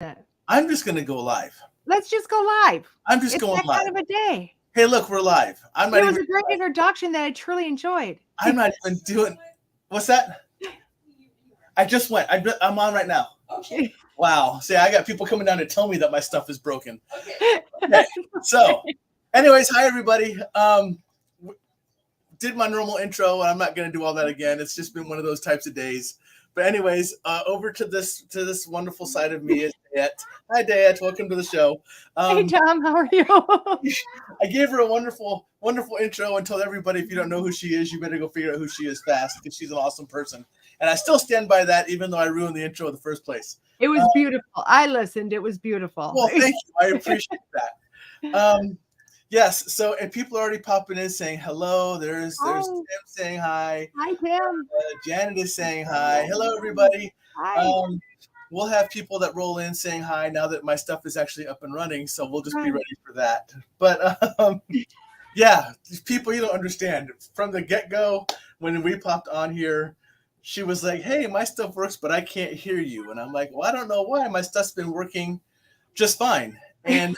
it? I'm just gonna go live. Let's just go live. I'm just It's going that live. kind of a day. Hey, look, we're live. It was a great introduction that I truly enjoyed. I'm not even doing. What's that? I just went. I'm on right now. Okay. Wow. See, I got people coming down to tell me that my stuff is broken. Okay. So, anyways, hi everybody. Did my normal intro, and I'm not going to do all that again. It's just been one of those types of days. But anyways, over to this wonderful side of me is DeEtta. Hi, DeEtta. Welcome to the show. Hey, Tom. How are you? I gave her a wonderful intro and told everybody, if you don't know who she is, you better go figure out who she is fast, because she's an awesome person. And I still stand by that, even though I ruined the intro in the first place. It was beautiful. I listened. It was beautiful. Well, thank you. I appreciate that. Yes. So, and people are already popping in saying hello. There's Tim saying hi. Hi, Tim. Janet is saying hi. Hello, everybody. Hi. We'll have people that roll in saying hi now that my stuff is actually up and running. So we'll just be ready for that. But yeah, people, you don't understand. From the get-go, when we popped on here, she was like, hey, my stuff works, but I can't hear you. And I'm like, well, I don't know why. My stuff's been working just fine. And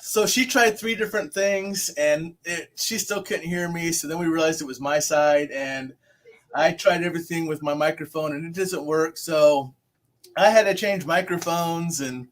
so she tried 3 different things, and she still couldn't hear me. So then we realized it was my side, and I tried everything with my microphone, and it doesn't work. So I had to change microphones, and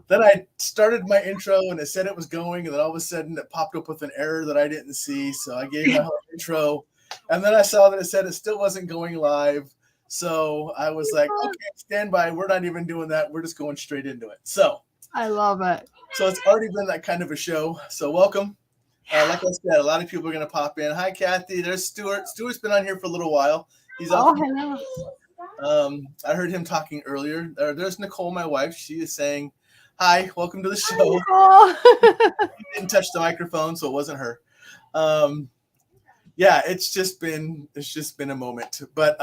then I started my intro, and it said it was going, and then all of a sudden it popped up with an error that I didn't see. So I gave my whole intro, and then I saw that it said it still wasn't going live. So I was like, okay, stand by. We're not even doing that. We're just going straight into it. So I love it. So it's already been that kind of a show. So welcome. Like I said, a lot of people are going to pop in. Hi, Kathy. There's Stuart. Stuart's been on here for a little while. He's hello. I heard him talking earlier. There's Nicole, my wife. She is saying, hi, welcome to the show. She didn't touch the microphone, so it wasn't her. Yeah, it's just been a moment. But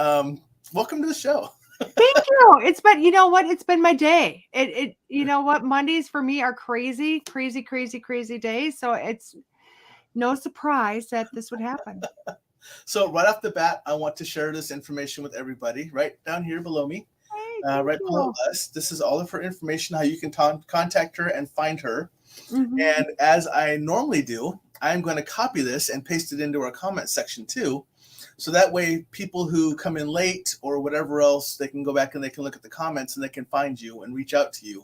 welcome to the show. Thank you. It's been, you know what? It's been my day. You know what? Mondays for me are crazy days. So it's no surprise that this would happen. So right off the bat, I want to share this information with everybody right down here below me, right below us. This is all of her information, how you can contact her and find her. Mm-hmm. And as I normally do, I'm going to copy this and paste it into our comment section too. So that way people who come in late or whatever else, they can go back and they can look at the comments and they can find you and reach out to you.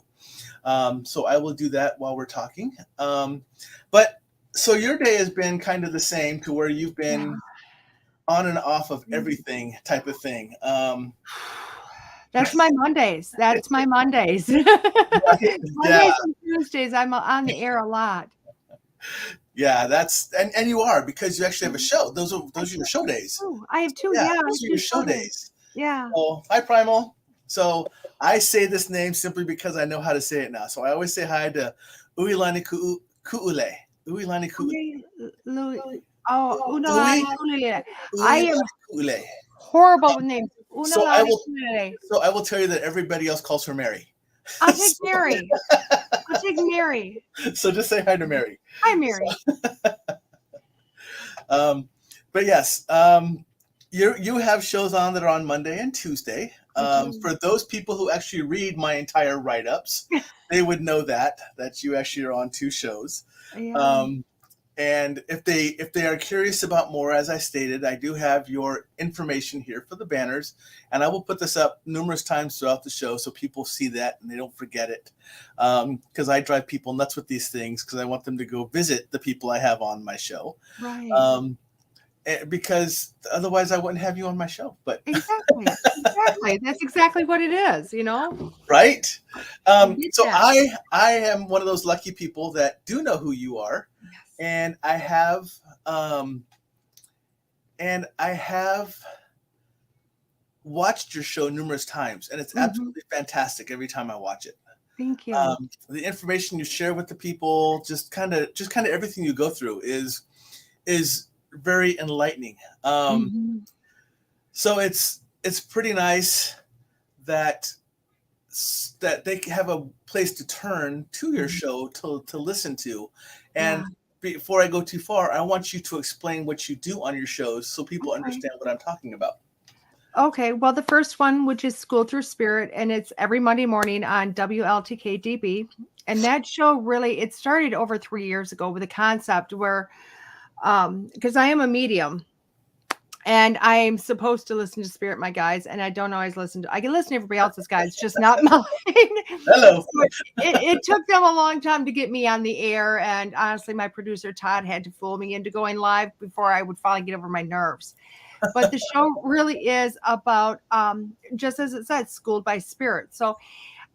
So I will do that while we're talking. But so your day has been kind of the same, to where you've been on and off of everything type of thing. That's my Mondays. That's my Mondays. Mondays and Tuesdays, I'm on the air a lot. Yeah, that's and you are, because you actually have a show. Those are your show days. Oh, I have 2. Yeah, those are your show days. Yeah. Oh, hi, Primal. So I say this name simply because I know how to say it now. So I always say hi to Uilani Ku'ule. Uilani Ku'ule. Oh, Unalani Ku'ule. I am horrible with names. So I will tell you that everybody else calls her Mary. I'll take Mary. I'll take Mary. So just say hi to Mary. Hi, Mary. But yes, you have shows on that are on Monday and Tuesday. For those people who actually read my entire write-ups, they would know that you actually are on 2 shows. Yeah. And if they are curious about more, as I stated, I do have your information here for the banners, and I will put this up numerous times throughout the show so people see that and they don't forget it. Because I drive people nuts with these things, because I want them to go visit the people I have on my show. Right. Because otherwise I wouldn't have you on my show. But exactly. That's exactly what it is, you know? Right. So I am one of those lucky people that do know who you are. Yes. And I have watched your show numerous times, and it's absolutely fantastic every time I watch it. Thank you. The information you share with the people, just kind of everything you go through is very enlightening. So it's pretty nice that they have a place to turn to your show to listen to. And before I go too far, I want you to explain what you do on your shows so people understand what I'm talking about. Okay, well, the first one, which is School Through Spirit, and it's every Monday morning on WLTKDB. And that show really, it started over 3 years ago with a concept where, because I am a medium and I'm supposed to listen to spirit, my guys, and I don't always listen to, I can listen to everybody else's guys, just not mine. Hello. But it took them a long time to get me on the air. And honestly, my producer, Todd, had to fool me into going live before I would finally get over my nerves. But the show really is about, just as it said, schooled by spirit. So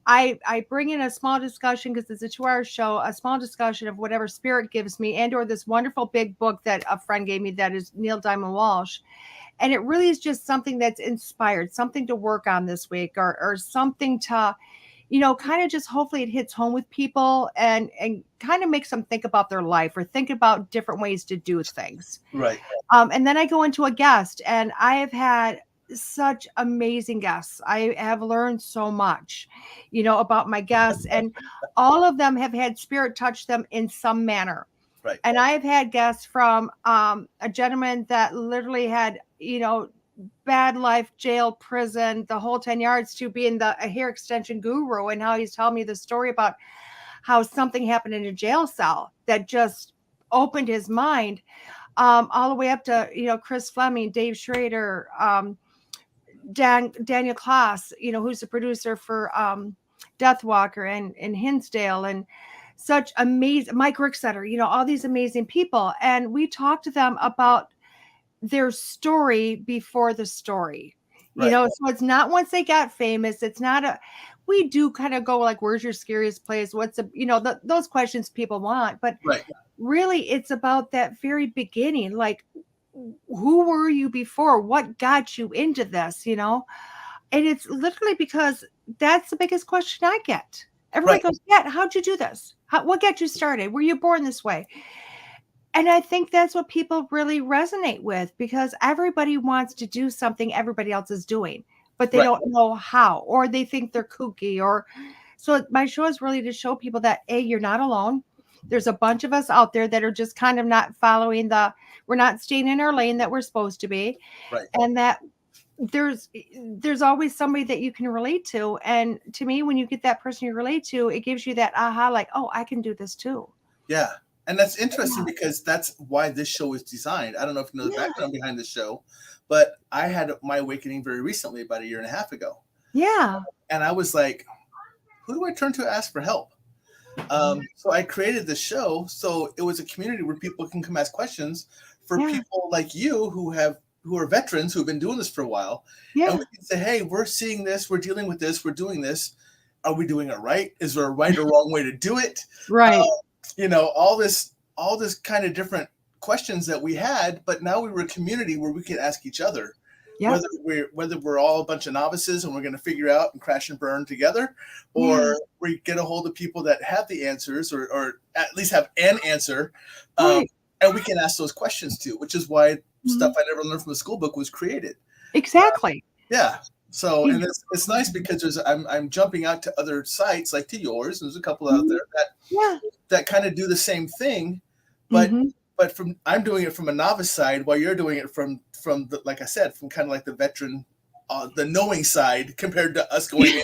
I bring in a small discussion, because it's a 2-hour show, a small discussion of whatever spirit gives me, and or this wonderful big book that a friend gave me that is Neil Diamond Walsh. And it really is just something that's inspired, something to work on this week, or something to, kind of just hopefully it hits home with people and kind of makes them think about their life or think about different ways to do things. Right. And then I go into a guest, and I have had such amazing guests. I have learned so much, about my guests, and all of them have had spirit touch them in some manner. Right. And I've had guests from a gentleman that literally had, bad life, jail, prison, the whole 10 yards, to being a hair extension guru, and how he's telling me the story about how something happened in a jail cell that just opened his mind, all the way up to, Chris Fleming, Dave Schrader, Daniel Klaas, who's the producer for Deathwalker and Hinsdale, and such amazing, Mike Ricksetter, all these amazing people. And we talked to them about their story before the story, Right. So it's not once they got famous. It's not we do kind of go like, where's your scariest place? What's those questions people want, but Right. really it's about that very beginning. Like, who were you before? What got you into this, And it's literally because that's the biggest question I get. Everybody Right. goes, yeah, how'd you do this? What got you started? Were you born this way? And I think that's what people really resonate with, because everybody wants to do something everybody else is doing, but they Right. don't know how, or they think they're kooky. So my show is really to show people that, A, you're not alone. There's a bunch of us out there that are just kind of not following we're not staying in our lane that we're supposed to be. Right. And that there's always somebody that you can relate to. And to me, when you get that person you relate to, it gives you that aha, like, oh, I can do this too. Yeah. And that's interesting, because that's why this show was designed. I don't know if you know the background behind the show, but I had my awakening very recently, about 1.5 years ago. Yeah. And I was like, who do I turn to ask for help? So I created the show. So it was a community where people can come ask questions for people like you who are veterans, who've been doing this for a while. Yeah. And we can say, hey, we're seeing this, we're dealing with this, we're doing this. Are we doing it right? Is there a right or wrong way to do it? Right. All this kind of different questions that we had, but now we were a community where we could ask each other. Yeah. Whether we're all a bunch of novices and we're going to figure out and crash and burn together, or we get a hold of people that have the answers, or at least have an answer, and we can ask those questions too, which is why Stuff I Never Learned from the School Book was created. Exactly. Yeah. So, and it's nice because I'm jumping out to other sites, like to yours. There's a couple out there that kind of do the same thing, but I'm doing it from a novice side, while you're doing it from the, like I said, from kind of like the veteran, the knowing side, compared to us going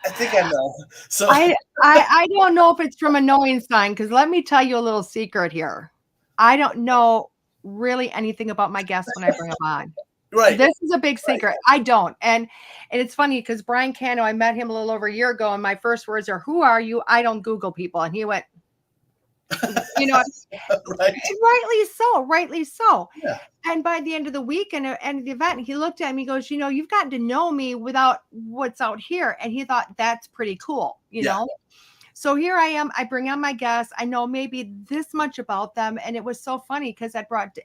I think I know. So I don't know if it's from a knowing sign, because let me tell you a little secret here. I don't know really anything about my guests when I bring them on. Right. This is a big secret. I don't. And it's funny, because Brian Cano, I met him a little over a year ago, and my first words are, "Who are you? I don't Google people." And he went, rightly so. Yeah. And by the end of the week and the event, he looked at me, he goes, you've gotten to know me without what's out here. And he thought, that's pretty cool, you know? So here I am, I bring on my guests. I know maybe this much about them. And it was so funny, because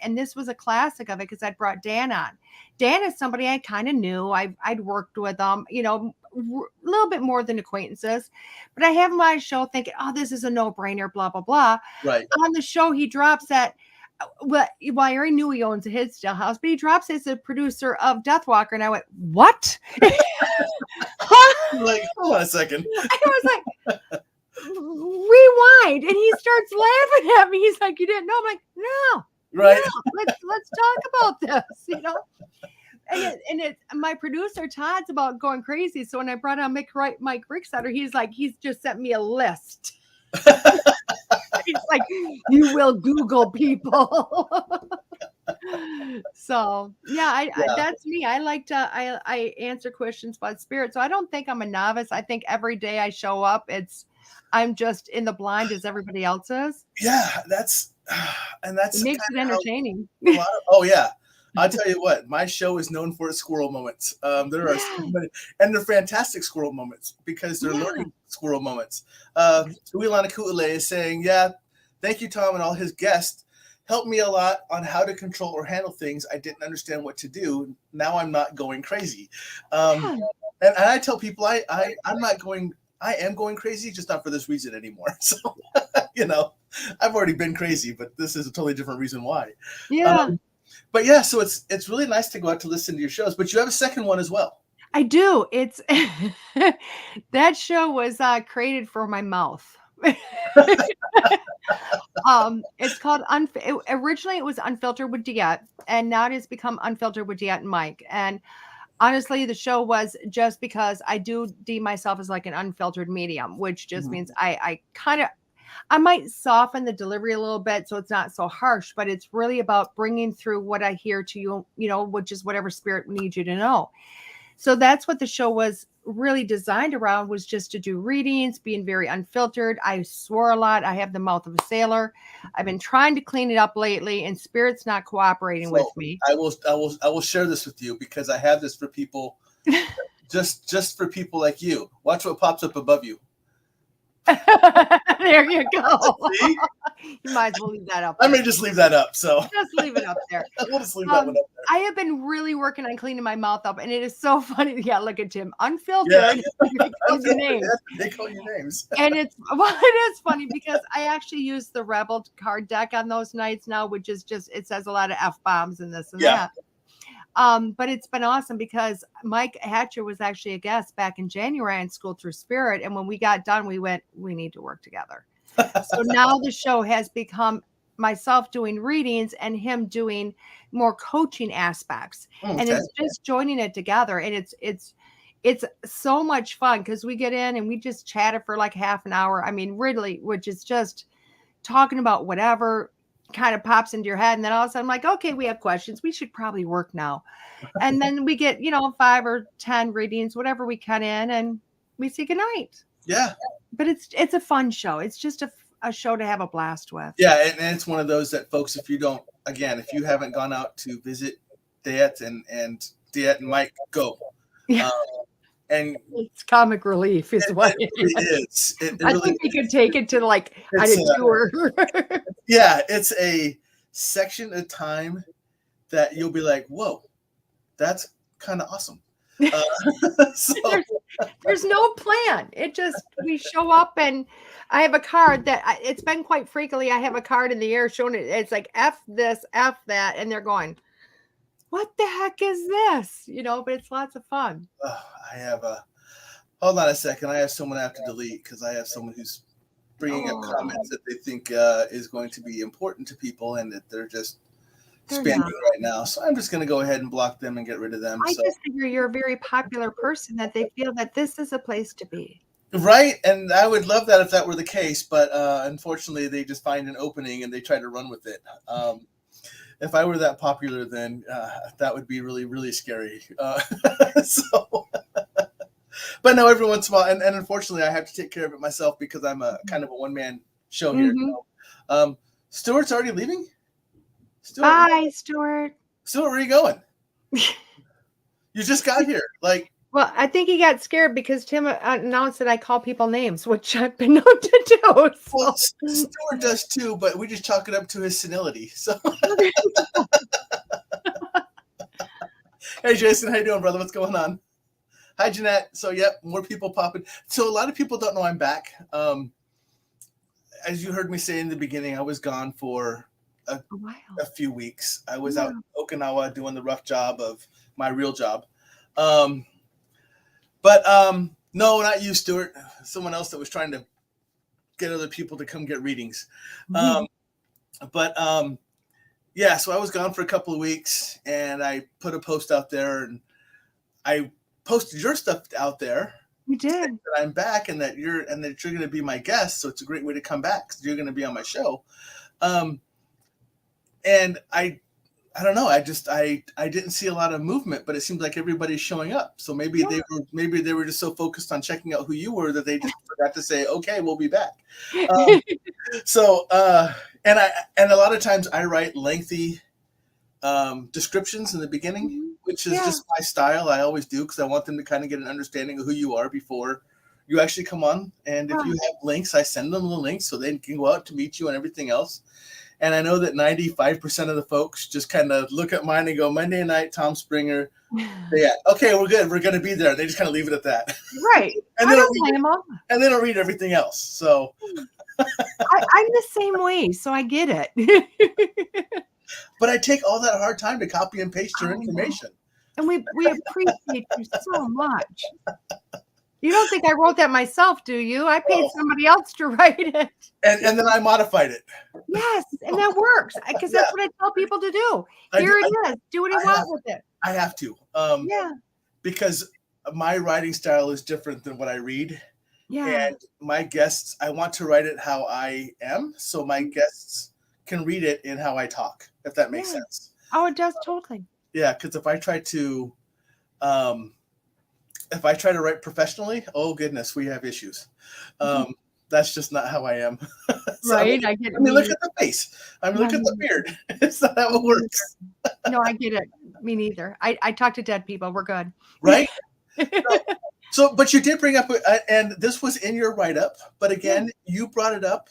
and this was a classic of it, because I brought Dan on. Dan is somebody I kind of knew. I'd worked with them, a little bit more than acquaintances, but I have him on my show thinking, oh, this is a no-brainer, blah, blah, blah. Right. On the show, he drops that, well, I already knew he owns a Hinsdale house, but he drops as a producer of Deathwalker. And I went, what? Like, hold on a second. I was like, rewind. And he starts laughing at me. He's like, you didn't know? I'm like, no. Right. No, let's talk about this, My producer Todd's about going crazy. So when I brought on Mike Ricksetter, he's just sent me a list. He's like, you will Google people. So yeah, that's me. I like to I answer questions about spirit. So I don't think I'm a novice. I think every day I show up, I'm just in the blind as everybody else is. Yeah, and that's It makes it entertaining. Oh yeah. I'll tell you what, my show is known for its squirrel moments. There are so many, and they're fantastic squirrel moments because they're learning squirrel moments. Uilana Ku'ule is saying, yeah, thank you, Tom, and all his guests helped me a lot on how to control or handle things I didn't understand what to do. Now I'm not going crazy. And I tell people I'm not going, I am going crazy, just not for this reason anymore. So, I've already been crazy, but this is a totally different reason why. Yeah. But yeah, so it's really nice to go out to listen to your shows, but you have a second one as well. I do. It's that show was created for my mouth. It's called originally it was Unfiltered with DeEtta, and now it has become Unfiltered with DeEtta and Mike. And honestly, the show was just because I do deem myself as like an unfiltered medium, which just means I might soften the delivery a little bit so it's not so harsh, but it's really about bringing through what I hear to you, which is whatever spirit needs you to know. So that's what the show was really designed around, was just to do readings, being very unfiltered. I swore a lot. I have the mouth of a sailor. I've been trying to clean it up lately, and spirit's not cooperating with me. I will share this with you because I have this for people, just for people like you. Watch what pops up above you. There you go. See? You might as well leave that up there. I may just leave that up. So just leave it up there. We'll just leave that one up there. I have been really working on cleaning my mouth up, and it is so funny. Yeah, look at Tim, unfiltered. They call you names. They call you names. And it is funny because I actually use the Rebel card deck on those nights now, which is just, it says a lot of F-bombs and this and that. But it's been awesome because Mike Hatcher was actually a guest back in January on School Through Spirit. And when we got done, we went, we need to work together. So now the show has become myself doing readings and him doing more coaching aspects. Okay. And it's just joining it together. And it's so much fun because we get in and we just chatted for like half an hour. I mean, really, which is just talking about whatever kind of pops into your head, and then all of a sudden I'm like, okay, we have questions, we should probably work now. And then we get 5 or 10 readings, whatever we cut in, and we say goodnight. But it's a fun show. It's just a show to have a blast with. And it's one of those that folks, if you haven't gone out to visit DeEtta and DeEtta and Mike, go. And it's comic relief is what it is. I think we could take it to like a tour. It's a section of time that you'll be like, whoa, that's kind of awesome. There's no plan. It just, we show up, and I have a card that it's been quite frequently. I have a card in the air showing it. It's like F this, F that, and they're going, what the heck is this? But it's lots of fun. Hold on a second. I have someone I have to delete because I have someone who's bringing up comments that they think is going to be important to people and that they're just spamming right now. So I'm just going to go ahead and block them and get rid of them. I just figure you're a very popular person that they feel that this is a place to be. Right. And I would love that if that were the case. But unfortunately, they just find an opening and they try to run with it. If I were that popular, then that would be really, really scary. But no, every once in a while, and unfortunately, I have to take care of it myself because I'm a kind of a one-man show here. So, Stuart's already leaving? Bye, Stuart. Stuart, where are you going? You just got here. Well, I think he got scared because Tim announced that I call people names, which I've been known to do. So. Well, Stuart does too, but we just chalk it up to his senility. So, hey, Jason, how you doing, brother? What's going on? Hi, Jeanette. So, more people popping. So, a lot of people don't know I'm back. As you heard me say in the beginning, I was gone for a few weeks. I was out in Okinawa doing the rough job of my real job. But no, not you, Stuart. Someone else that was trying to get other people to come get readings. But Yeah, so I was gone for a couple of weeks, and I put a post out there, and I posted your stuff out there. You Saying did. that I'm back, and that you're going to be my guest. So it's a great way to come back, because you're going to be on my show. And I don't know. I didn't see a lot of movement, but it seems like everybody's showing up. So maybe they were just so focused on checking out who you were that they just forgot to say, okay, we'll be back. So and a lot of times I write lengthy descriptions in the beginning, which is just my style. I always do, because I want them to kind of get an understanding of who you are before you actually come on. And if you have links, I send them the links so they can go out to meet you and everything else. And I know that 95% of the folks just kind of look at mine and go, Monday night, Tom Springer. Yeah, okay, we're good. We're going to be there. They just kind of leave it at that. Right. And they don't read everything else. So I'm the same way, so I get it. But I take all that hard time to copy and paste your information. And we appreciate you so much. You don't think I wrote that myself, do you? I paid somebody else to write it. And then I modified it. Yes, and that works, because that's what I tell people to do. Here it is. Do what you want with it. I have to. Because my writing style is different than what I read. Yeah. And my guests, I want to write it how I am, so my guests can read it in how I talk, if that makes sense. Oh, it does, totally. Yeah, because if I try to write professionally, oh goodness, we have issues. That's just not how I am. So, right, I mean, look at the face. I mean, look at the beard. It's not how it works. No, I get it. Me neither. I talk to dead people. We're good. Right? But you did bring up, and this was in your write-up, but again, you brought it up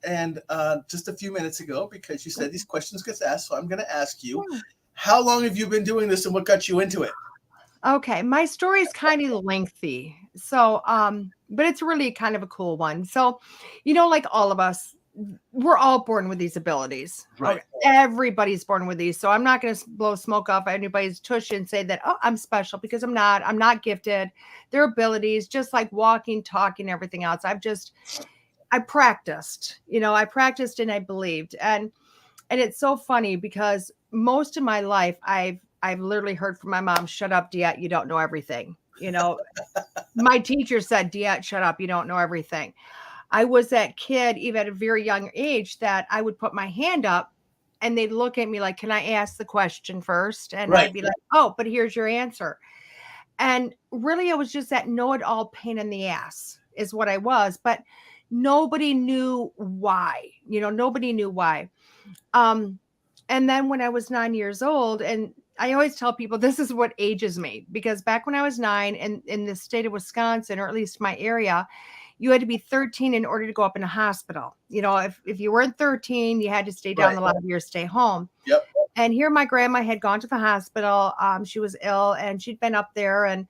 and just a few minutes ago, because you said these questions get asked. So I'm going to ask you, how long have you been doing this, and what got you into it? Okay, my story is kind of lengthy. So, but it's really kind of a cool one. So, like all of us, we're all born with these abilities. Right. Okay? Everybody's born with these. So I'm not going to blow smoke off anybody's tush and say that, oh, I'm special, because I'm not. I'm not gifted. Their abilities, just like walking, talking, everything else. I practiced, I practiced and I believed. And it's so funny, because most of my life, I've literally heard from my mom, shut up, DeEtta, you don't know everything. My teacher said, DeEtta, shut up, you don't know everything. I was that kid, even at a very young age, that I would put my hand up and they'd look at me like, can I ask the question first? And I'd be like, oh, but here's your answer. And really, I was just that know-it-all pain in the ass is what I was. But nobody knew why. Nobody knew why. And then when I was 9 years old, and I always tell people this is what ages me, because back when I was 9 and in the state of Wisconsin, or at least my area, you had to be 13 in order to go up in a hospital. If you weren't 13, you had to stay down the lobby or stay home. Yep. And here my grandma had gone to the hospital. She was ill and she'd been up there, and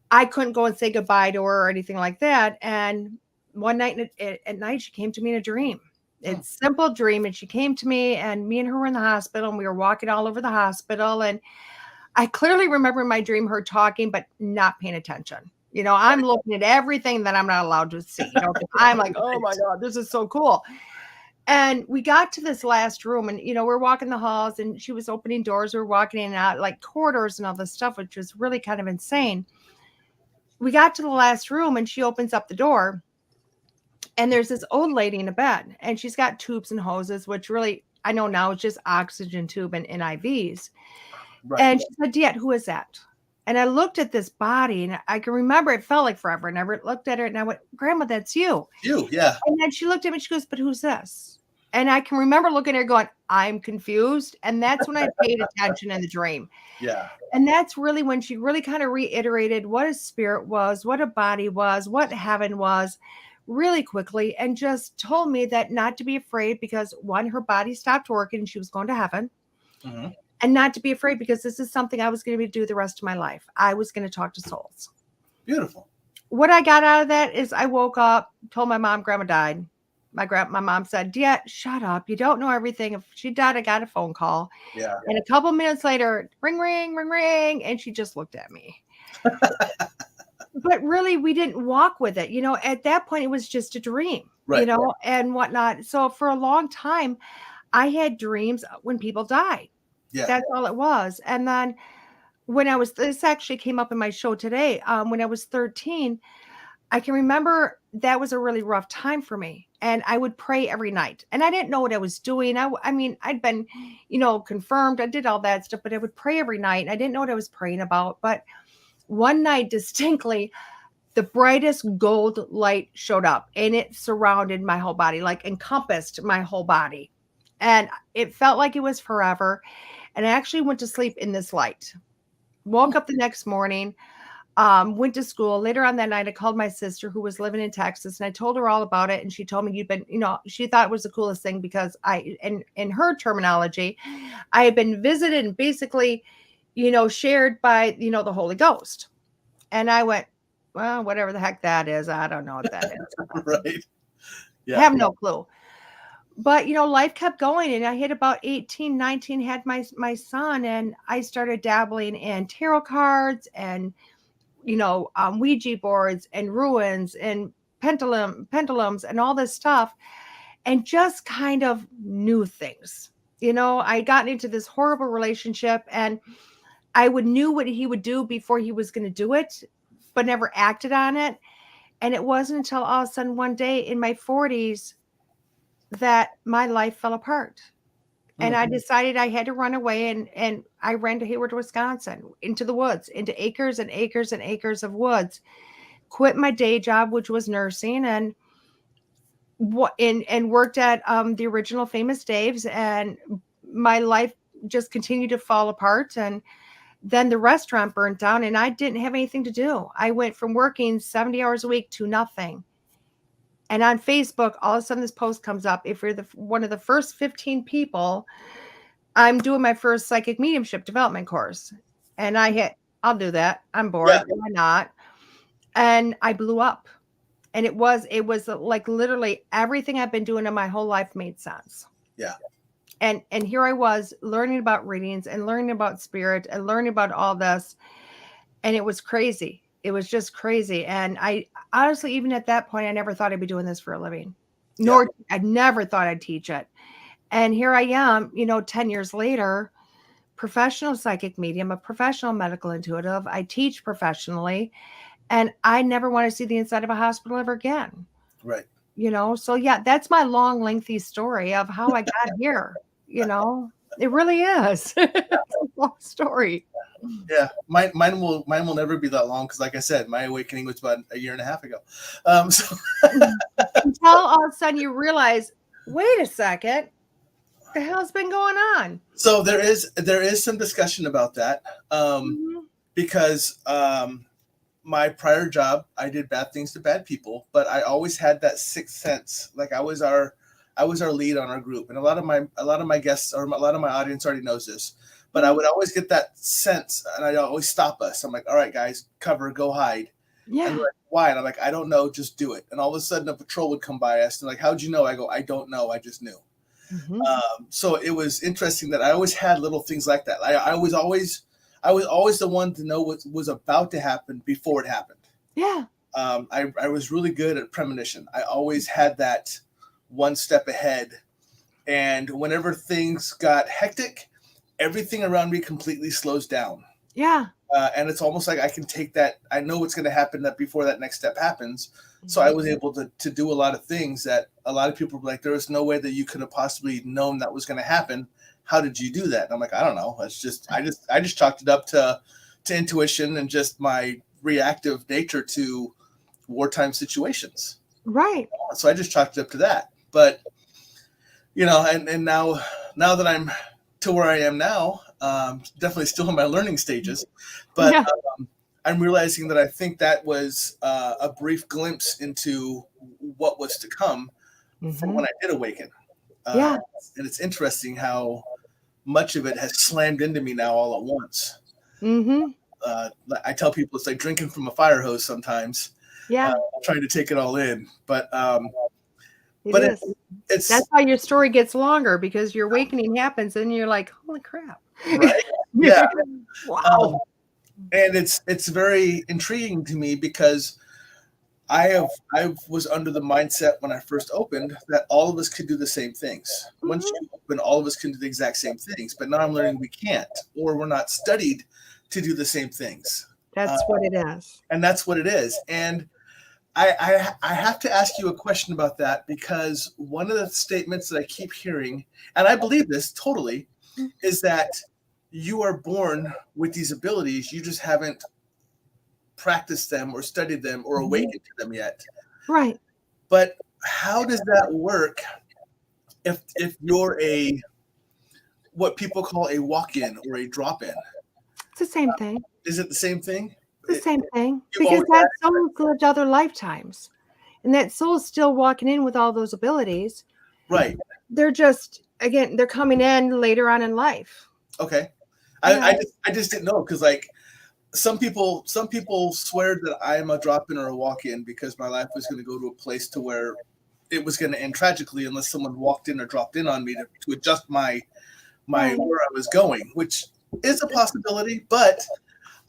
I couldn't go and say goodbye to her or anything like that. And one night at night, she came to me in a dream. It's a simple dream. And she came to me, and me and her were in the hospital, and we were walking all over the hospital. And I clearly remember in my dream her talking, but not paying attention. I'm looking at everything that I'm not allowed to see. I'm like, oh my God, this is so cool. And we got to this last room, and, we're walking the halls, and she was opening doors. We were walking in and out like corridors and all this stuff, which was really kind of insane. We got to the last room, and she opens up the door, and there's this old lady in a bed, and she's got tubes and hoses, which really, I know now, it's just oxygen tube and IVs. Right. And she said, DeEtta, who is that? And I looked at this body, and I can remember it felt like forever. And I looked at her, and I went, Grandma, that's you. You, yeah. And then she looked at me, and she goes, but who's this? And I can remember looking at her going, I'm confused. And that's when I paid attention in the dream. Yeah. And that's really when she really kind of reiterated what a spirit was, what a body was, what heaven was, really quickly, and just told me that not to be afraid, because one, her body stopped working and she was going to heaven. Mm-hmm. And not to be afraid, because this is something I was going to do the rest of my life. I was going to talk to souls. Beautiful. What I got out of that is I woke up, told my mom Grandma died. My mom said, DeEtta, shut up. You don't know everything. If she died, I got a phone call. Yeah. And a couple minutes later, ring, ring, ring, ring. And she just looked at me. But really, we didn't walk with it. At that point, it was just a dream, and whatnot. So for a long time, I had dreams when people died. Yeah. That's all it was. And then this actually came up in my show today. When I was 13, I can remember that was a really rough time for me. And I would pray every night. And I didn't know what I was doing. I mean, I'd been, confirmed. I did all that stuff, but I would pray every night. And I didn't know what I was praying about. But one night, distinctly, the brightest gold light showed up and it surrounded my whole body, like encompassed my whole body. And it felt like it was forever. And I actually went to sleep in this light. Woke up the next morning, went to school. Later on that night, I called my sister who was living in Texas and I told her all about it. And she told me she thought it was the coolest thing because in her terminology, I had been visited and basically, shared by, the Holy Ghost. And I went, well, whatever the heck that is. I don't know what that is. Right. Yeah. I have no clue. But, life kept going and I hit about 18, 19, had my son and I started dabbling in tarot cards and, Ouija boards and ruins and pendulums and all this stuff and just kind of knew things. I got into this horrible relationship and I knew what he would do before he was going to do it, but never acted on it. And it wasn't until all of a sudden one day in my 40s that my life fell apart. And I decided I had to run away and I ran to Hayward, Wisconsin, into the woods, into acres and acres and acres of woods, quit my day job, which was nursing and worked at the original Famous Dave's, and my life just continued to fall apart. And then the restaurant burnt down and I didn't have anything to do. I went from working 70 hours a week to nothing. And on Facebook, all of a sudden this post comes up. If you're one of the first 15 people, I'm doing my first psychic mediumship development course. And I'll do that. I'm bored. Yeah. Why not? And I blew up. And it was like literally everything I've been doing in my whole life made sense. Yeah. And here I was learning about readings and learning about spirit and learning about all this. And it was crazy. It was just crazy. And I honestly, even at that point, I never thought I'd be doing this for a living, nor I never thought I'd teach it. And here I am, 10 years later, professional psychic medium, a professional medical intuitive. I teach professionally and I never want to see the inside of a hospital ever again. Right. So yeah, that's my long, lengthy story of how I got here. It really is. It's a long story. Yeah, mine will never be that long because, like I said, my awakening was about a year and a half ago. So until all of a sudden you realize, wait a second, what the hell's been going on? So there is some discussion about that because my prior job, I did bad things to bad people, but I always had that sixth sense. Like I was our lead on our group, and a lot of my guests or a lot of my audience already knows this. But I would always get that sense, and I'd always stop us. I'm like, all right, guys, cover, go hide. Yeah. And like, why? And I'm like, I don't know, just do it. And all of a sudden, a patrol would come by us, and like, how'd you know? I go, I don't know, I just knew. Mm-hmm. So it was interesting that I always had little things like that. I was always the one to know what was about to happen before it happened. Yeah. I was really good at premonition. I always had that one step ahead, and whenever things got hectic, everything around me completely slows down. Yeah. And it's almost like I can take that. I know what's going to happen that before that next step happens. So I was able to do a lot of things that a lot of people were like, there was no way that you could have possibly known that was going to happen. How did you do that? And I'm like, I don't know. It's just, I just chalked it up to intuition and just my reactive nature to wartime situations. Right. So I just chalked it up to that. But, and now that I'm to where I am now, definitely still in my learning stages, but I'm realizing that I think that was a brief glimpse into what was to come from when I did awaken. And it's interesting how much of it has slammed into me now all at once. I tell people it's like drinking from a fire hose sometimes. Trying to take it all in, but it's that's how your story gets longer because your awakening happens and you're like, holy crap. Right. Yeah. Wow. And it's very intriguing to me because I was under the mindset when I first opened that all of us could do the same things. Once you open, all of us can do the exact same things. But now I'm learning we can't, or we're not studied to do the same things. That's what it is. And that's what it is. And I have to ask you a question about that, because one of the statements that I keep hearing, and I believe this totally, is that you are born with these abilities. You just haven't practiced them or studied them or awakened to them yet. Right. But how does that work if you're what people call a walk-in or a drop-in? It's the same thing. Is it the same thing? It's the same thing, because that soul's lived other lifetimes, and that soul's still walking in with all those abilities. Right. They're just, again, they're coming in later on in life. Okay. I just didn't know, because like some people swear that I'm a drop-in or a walk-in because my life was going to go to a place to where it was going to end tragically unless someone walked in or dropped in on me to adjust my where I was going, which is a possibility. But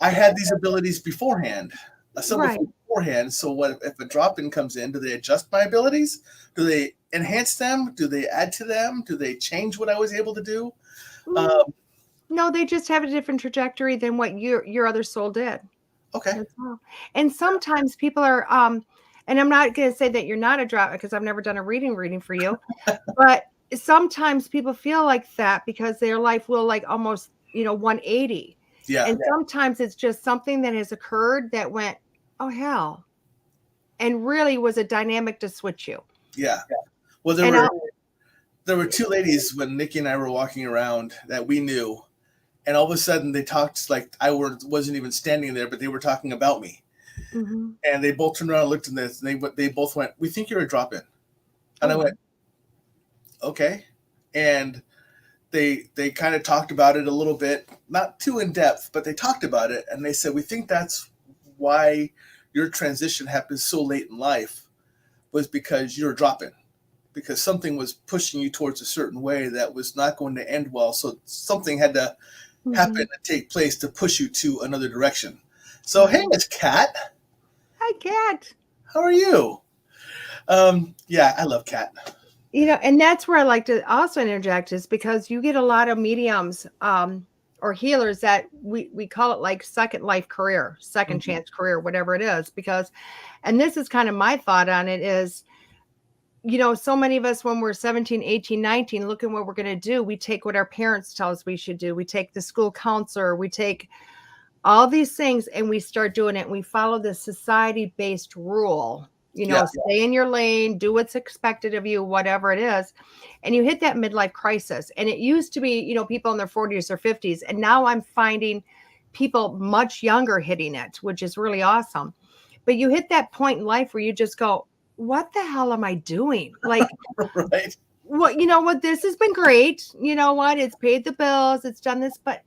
I had these abilities beforehand, beforehand. So what if a drop-in comes in? Do they adjust my abilities? Do they enhance them? Do they add to them? Do they change what I was able to do? No, they just have a different trajectory than what your other soul did. Okay. That's all. And sometimes people are, and I'm not going to say that you're not a drop, because I've never done a reading for you, but sometimes people feel like that because their life will like almost, 180. Yeah. And sometimes it's just something that has occurred that went, oh, hell, and really was a dynamic to switch you. Yeah. Well, there were two ladies when Nikki and I were walking around that we knew, and all of a sudden they talked like I wasn't even standing there, but they were talking about me. Mm-hmm. And they both turned around and looked at this, and they both went, "We think you're a drop-in." And I went, "Okay." And they kind of talked about it a little bit, not too in depth, but they talked about it, and they said, "We think that's why your transition happened so late in life, was because you're a drop-in, because something was pushing you towards a certain way that was not going to end well. So something had to happen and take place to push you to another direction." So, hey, Miss Kat. Hi, Kat. How are you? Yeah, I love Kat. And that's where I like to also interject, is because you get a lot of mediums or healers that we call it like second life career, second chance career, whatever it is, because, and this is kind of my thought on it is, so many of us, when we're 17, 18, 19, looking what we're going to do, we take what our parents tell us we should do. We take the school counselor, we take all these things, and we start doing it. And we follow the society-based rule, stay in your lane, do what's expected of you, whatever it is. And you hit that midlife crisis. And it used to be, people in their 40s or 50s. And now I'm finding people much younger hitting it, which is really awesome. But you hit that point in life where you just go, what the hell am I doing? Like, right. What, this has been great. You know what? It's paid the bills. It's done this, but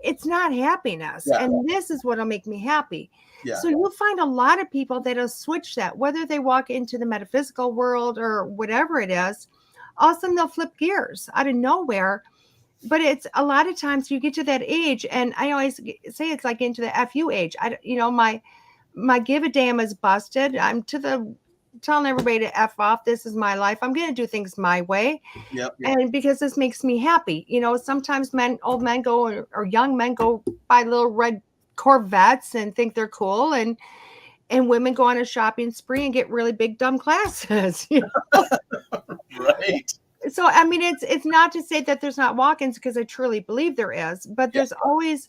it's not happiness. Yeah. And this is what'll make me happy. Yeah. So you'll find a lot of people that'll switch that, whether they walk into the metaphysical world or whatever it is. All of a sudden they'll flip gears out of nowhere. But it's a lot of times you get to that age, and I always say it's like into the FU age. My give a damn is busted. I'm telling everybody to F off. This is my life. I'm going to do things my way. Yep. And because this makes me happy. Sometimes old men go or young men go buy little red Corvettes and think they're cool. And women go on a shopping spree and get really big, dumb glasses. Right. So, I mean, it's not to say that there's not walk-ins, because I truly believe there is, but there's always,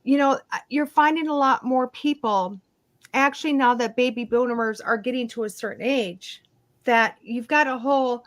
you're finding a lot more people. Actually, now that baby boomers are getting to a certain age, that you've got a whole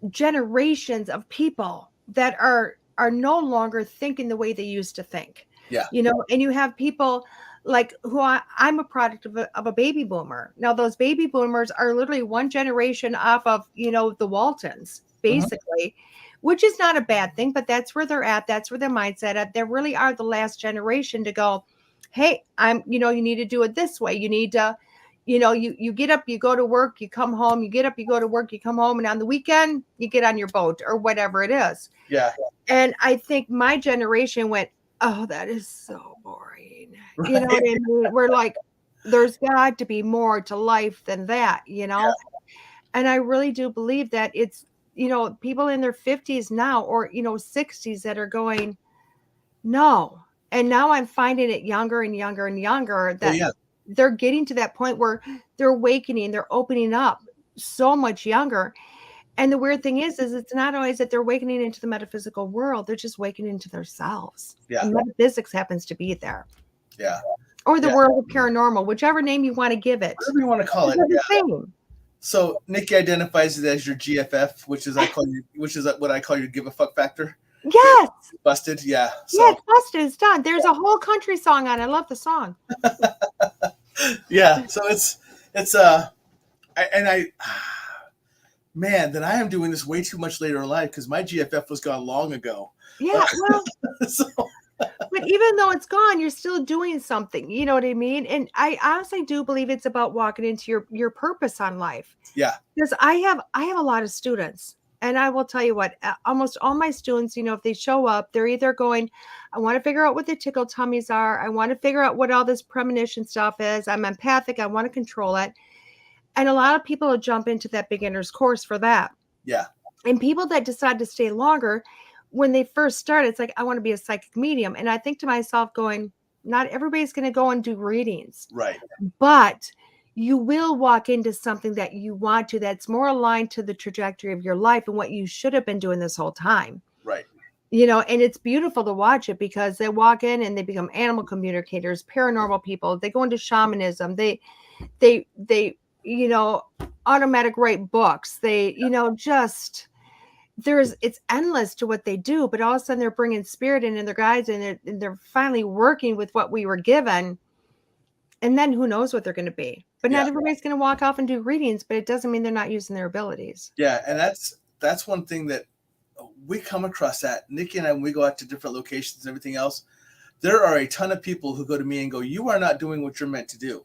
generations of people that are no longer thinking the way they used to think. Yeah. And you have people like who I'm a product of a baby boomer. Now, those baby boomers are literally one generation off of, the Waltons, basically, which is not a bad thing, but that's where they're at. That's where their mindset at. They really are the last generation to go, hey, you need to do it this way. You need to, you get up, you go to work, you come home, you get up, you go to work, you come home, and on the weekend, you get on your boat or whatever it is. Yeah. And I think my generation went, oh, that is so boring. Right. You know what I mean? We're like, there's got to be more to life than that, you know? And I really do believe that it's, you know, people in their 50s now or, you know, 60s that are going, no. And now I'm finding it younger and younger and younger that they're getting to that point where they're awakening, they're opening up so much younger. And the weird thing is it's not always that they're awakening into the metaphysical world. They're just awakening into themselves. Yeah. And metaphysics happens to be there. Yeah. Or the world of paranormal, whichever name you want to give it. Whatever you want to call it. Yeah. So Nikki identifies it as your GFF, which is what I call your give a fuck factor. Yes. Busted. Yeah. So. Yeah, it's busted. It's done. There's a whole country song on it. I love the song. Yeah. So it's man, then I am doing this way too much later in life because my GFF was gone long ago. Yeah. Well, but even though it's gone, you're still doing something. You know what I mean? And I honestly do believe it's about walking into your purpose on life. Yeah. Because I have a lot of students. And I will tell you what, almost all my students, you know, if they show up, they're either going, I want to figure out what the tickle tummies are. I want to figure out what all this premonition stuff is. I'm empathic. I want to control it. And a lot of people will jump into that beginner's course for that. Yeah. And people that decide to stay longer, when they first start, it's like, I want to be a psychic medium. And I think to myself going, not everybody's going to go and do readings. Right. But you will walk into something that you want to, that's more aligned to the trajectory of your life and what you should have been doing this whole time. Right. You know, and it's beautiful to watch it because they walk in and they become animal communicators, paranormal people. They go into shamanism. They, you know, automatic write books. They, you know, just it's endless to what they do, but all of a sudden they're bringing spirit in and their guides and they're finally working with what we were given. And then who knows what they're going to be. But not everybody's going to walk off and do readings, but it doesn't mean they're not using their abilities. Yeah, and that's one thing that we come across that. Nikki and I, when we go out to different locations and everything else, there are a ton of people who go to me and go, you are not doing what you're meant to do.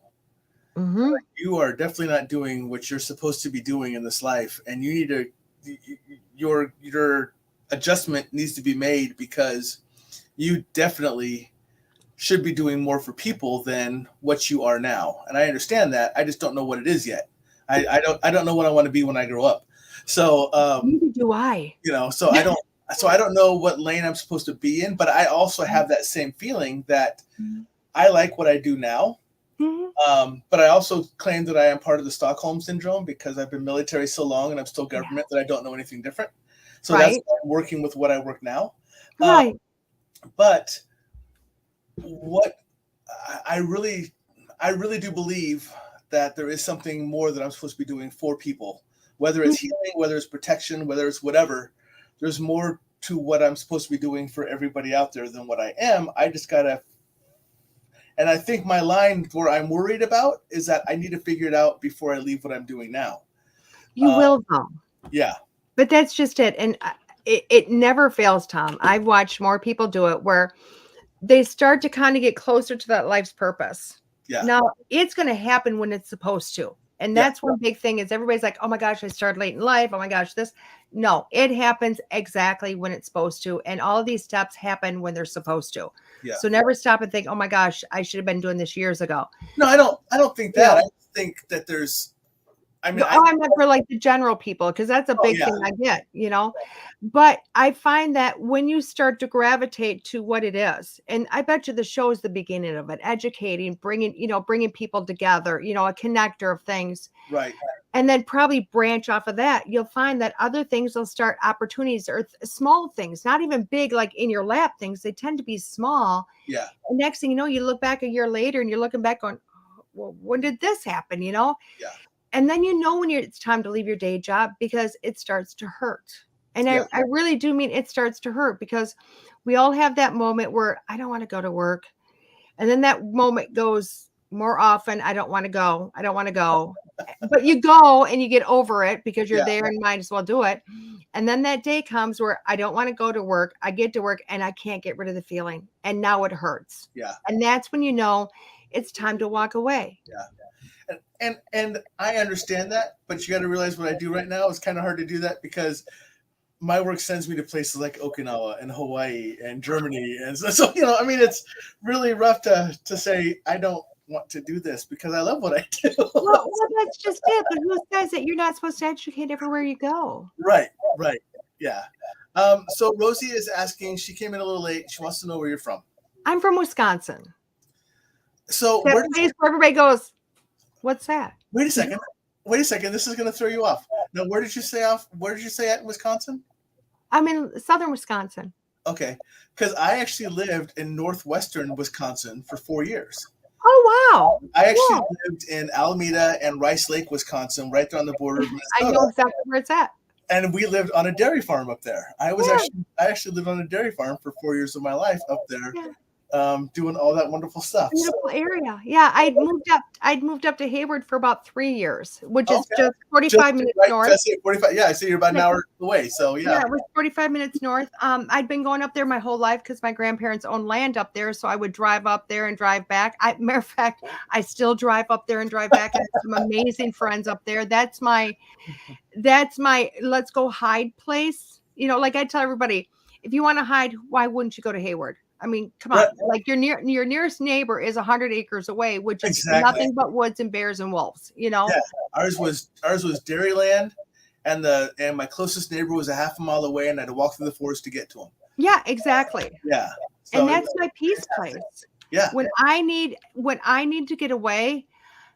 Mm-hmm. Like, you are definitely not doing what you're supposed to be doing in this life. And you need to, your adjustment needs to be made because you definitely should be doing more for people than what you are now. And I understand that. I just don't know what it is yet. I don't know what I want to be when I grow up. So neither do I. You know, so I don't know what lane I'm supposed to be in, but I also have that same feeling that I like what I do now. Mm-hmm. But I also claim that I am part of the Stockholm syndrome because I've been military so long and I'm still government that I don't know anything different. So that's why I'm working with what I work now. Right. But what I really do believe that there is something more that I'm supposed to be doing for people, whether it's healing, whether it's protection, whether it's whatever. There's more to what I'm supposed to be doing for everybody out there than what I am. I just gotta, and I think my line where I'm worried about is that I need to figure it out before I leave what I'm doing now. You will, Tom. Yeah. But that's just it. And it never fails, Tom. I've watched more people do it where they start to kind of get closer to that life's purpose. Yeah. Now it's going to happen when it's supposed to. And that's one big thing is everybody's like, oh my gosh, I started late in life. Oh my gosh, this. No, it happens exactly when it's supposed to. And all of these steps happen when they're supposed to. Yeah. So never stop and think, oh my gosh, I should have been doing this years ago. No, I don't think that. I think that there's, I mean, I meant for like the general people, because that's a big thing I get, you know, but I find that when you start to gravitate to what it is, and I bet you the show is the beginning of it, educating, bringing people together, a connector of things. Right. And then probably branch off of that. You'll find that other things will start opportunities or small things, not even big, like in your lap things. They tend to be small. Yeah. And next thing you know, you look back a year later and you're looking back on, well, when did this happen? Yeah. And then when it's time to leave your day job because it starts to hurt. And I really do mean it starts to hurt because we all have that moment where I don't want to go to work. And then that moment goes more often. I don't want to go. I don't want to go. But you go and you get over it because you're there and might as well do it. And then that day comes where I don't want to go to work. I get to work and I can't get rid of the feeling. And now it hurts. Yeah. And that's when it's time to walk away. Yeah. And I understand that, but you got to realize what I do right now is kind of hard to do that because my work sends me to places like Okinawa and Hawaii and Germany. And so it's really rough to say, I don't want to do this because I love what I do. Well, that's just it. But who says that you're not supposed to educate everywhere you go? Right. Yeah. So Rosie is asking, she came in a little late. She wants to know where you're from. I'm from Wisconsin. So That place where everybody goes, what's that? Wait a second. This is going to throw you off. Now, where did you say at in Wisconsin? I'm in southern Wisconsin. Okay. Because I actually lived in northwestern Wisconsin for 4 years. Oh, wow. I actually lived in Alameda and Rice Lake, Wisconsin, right there on the border of Minnesota. I know exactly where it's at. And we lived on a dairy farm up there. I actually lived on a dairy farm for 4 years of my life up there. Yeah. Doing all that wonderful stuff. Beautiful area. Yeah, I'd moved up to Hayward for about 3 years, which is just 45 minutes north. 45. Yeah, I see you're about an hour away. So yeah, it was 45 minutes north. I'd been going up there my whole life because my grandparents owned land up there, so I would drive up there and drive back. Matter of fact, I still drive up there and drive back. I have some amazing friends up there. That's my let's go hide place. Like I tell everybody, if you want to hide, why wouldn't you go to Hayward? I mean, come on, like your nearest neighbor is 100 acres away, which is nothing but woods and bears and wolves, Yeah. Ours was dairyland, and my closest neighbor was a half a mile away, and I had to walk through the forest to get to him. Yeah, exactly. Yeah. So and that's my peace place. Yeah. When I need to get away,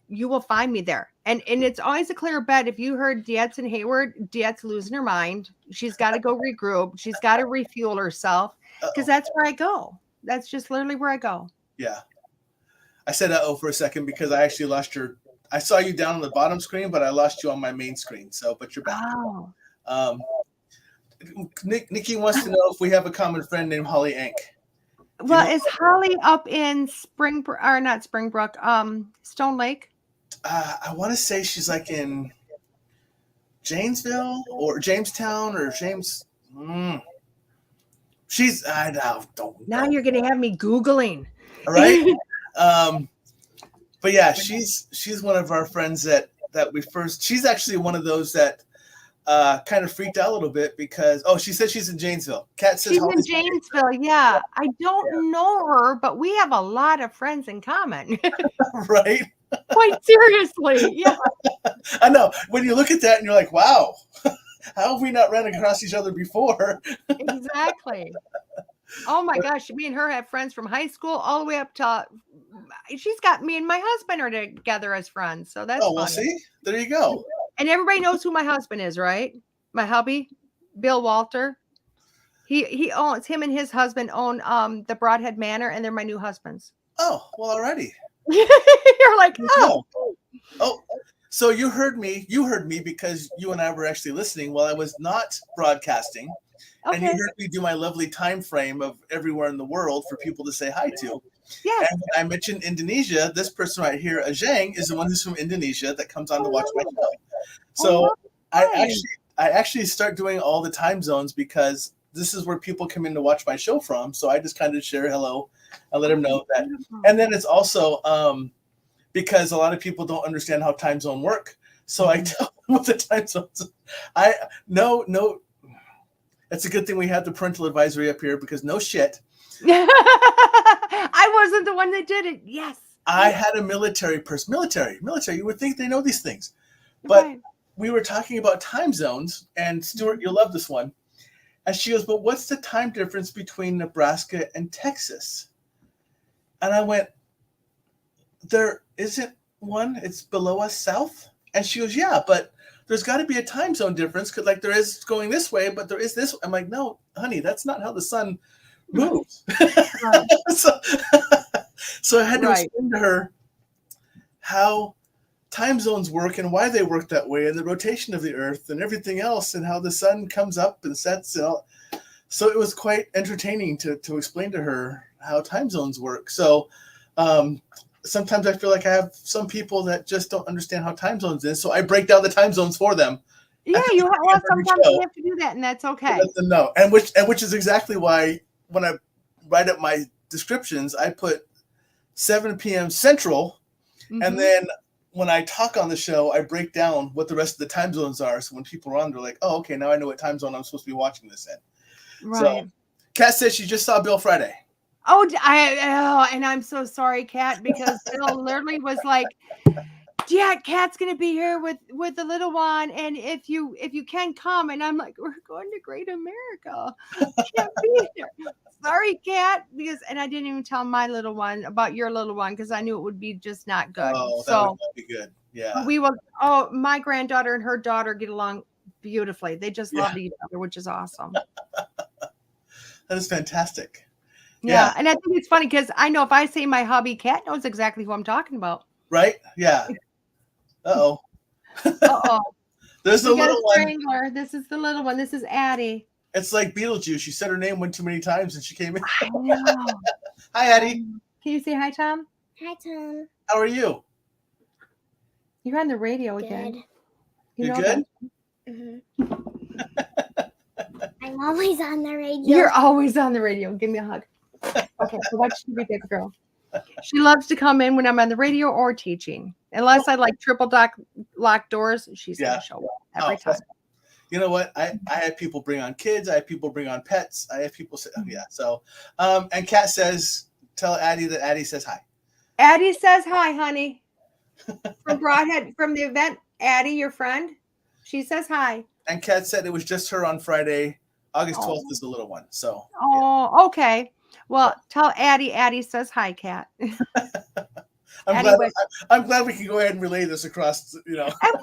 you will find me there. And it's always a clear bet. If you heard DeEtta's in Hayward, DeEtta's losing her mind. She's got to go regroup. She's got to refuel herself. Because that's where I go. That's just literally where I go. Yeah. I said for a second because I actually lost your. I saw you down on the bottom screen, but I lost you on my main screen. So, but you're back. Wow. Nikki wants to know if we have a common friend named Holly Ank. Well, is Holly up in not Springbrook, Stone Lake? I want to say she's like in Janesville or Jamestown or James. I don't know. Now you're going to have me Googling. All right. But yeah, she's one of our friends that we first, she's actually one of those that kind of freaked out a little bit because, she said she's in Janesville. Kat says she's in Janesville. Yeah. I don't know her, but we have a lot of friends in common. Right. Quite seriously. Yeah. I know. When you look at that and you're like, wow. How have we not ran across each other before? Exactly. Oh my gosh. Me and her have friends from high school all the way up to, she's got me and my husband are together as friends. So that's well, see, there you go. And everybody knows who my husband is, right? My hubby, Bill Walter. He owns, him and his husband own the Broadhead Manor, and they're my new husbands. Oh, well, already. You're like, oh. So you heard me because you and I were actually listening while I was not broadcasting. Okay. And you heard me do my lovely time frame of everywhere in the world for people to say hi to. Yeah. And when I mentioned Indonesia, this person right here, Ajang, is the one who's from Indonesia that comes on to watch my show. So I actually start doing all the time zones because this is where people come in to watch my show from. So I just kind of share hello and let them know that. And then it's also because a lot of people don't understand how time zone work. So I tell them what the time zones. No. It's a good thing we have the parental advisory up here because no shit. I wasn't the one that did it. Yes. I had a military person. Military. You would think they know these things. But we were talking about time zones, and Stuart, you'll love this one. And she goes, but what's the time difference between Nebraska and Texas? And I went, there isn't one. It's below us south. And she goes, yeah, but there's got to be a time zone difference because like there is going this way, but there is this. I'm like, no, honey, that's not how the sun moves. Right. So I had to explain to her how time zones work and why they work that way and the rotation of the earth and everything else and how the sun comes up and sets and all. So it was quite entertaining to explain to her how time zones work. So sometimes I feel like I have some people that just don't understand how time zones is. So I break down the time zones for them. Yeah, sometimes you have to do that, and that's okay. Let them know. And which is exactly why when I write up my descriptions, I put 7 p.m. Central, and then when I talk on the show, I break down what the rest of the time zones are. So when people are on, they're like, oh, okay, now I know what time zone I'm supposed to be watching this in. Right. So Kat says she just saw Bill Friday. And I'm so sorry, Kat, because Bill literally was like, yeah, Kat's gonna be here with the little one, and if you can come, and I'm like, we're going to Great America, can't be there. Sorry, Kat, and I didn't even tell my little one about your little one because I knew it would be just not good. Oh, that would So not be good. Yeah. we will. Oh, my granddaughter and her daughter get along beautifully. They just love each other, which is awesome. That is fantastic. Yeah, and I think it's funny because I know if I say my hubby, Kat knows exactly who I'm talking about. Right? Yeah. Uh-oh. There's the little one. This is the little one. This is Addie. It's like Beetlejuice. You said her name one too many times and she came in. I know. Hi, Addie. Can you say hi, Tom? Hi, Tom. How are you? You're on the radio again. Good. You're good? Mm-hmm. I'm always on the radio. You're always on the radio. Give me a hug. Okay, so watch TV, baby girl. She loves to come in when I'm on the radio or teaching. Unless I like triple lock doors, she's going to show up every time. You know what? I have people bring on kids. I have people bring on pets. I have people say, So, and Kat says, tell Addie that Addie says hi. Addie says hi, honey. From Broadhead, from the event, Addie, your friend, she says hi. And Kat said it was just her on Friday. August 12th is the little one. So. Oh, okay. Well, tell Addie says hi, Kat. I'm glad we can go ahead and relay this across, Of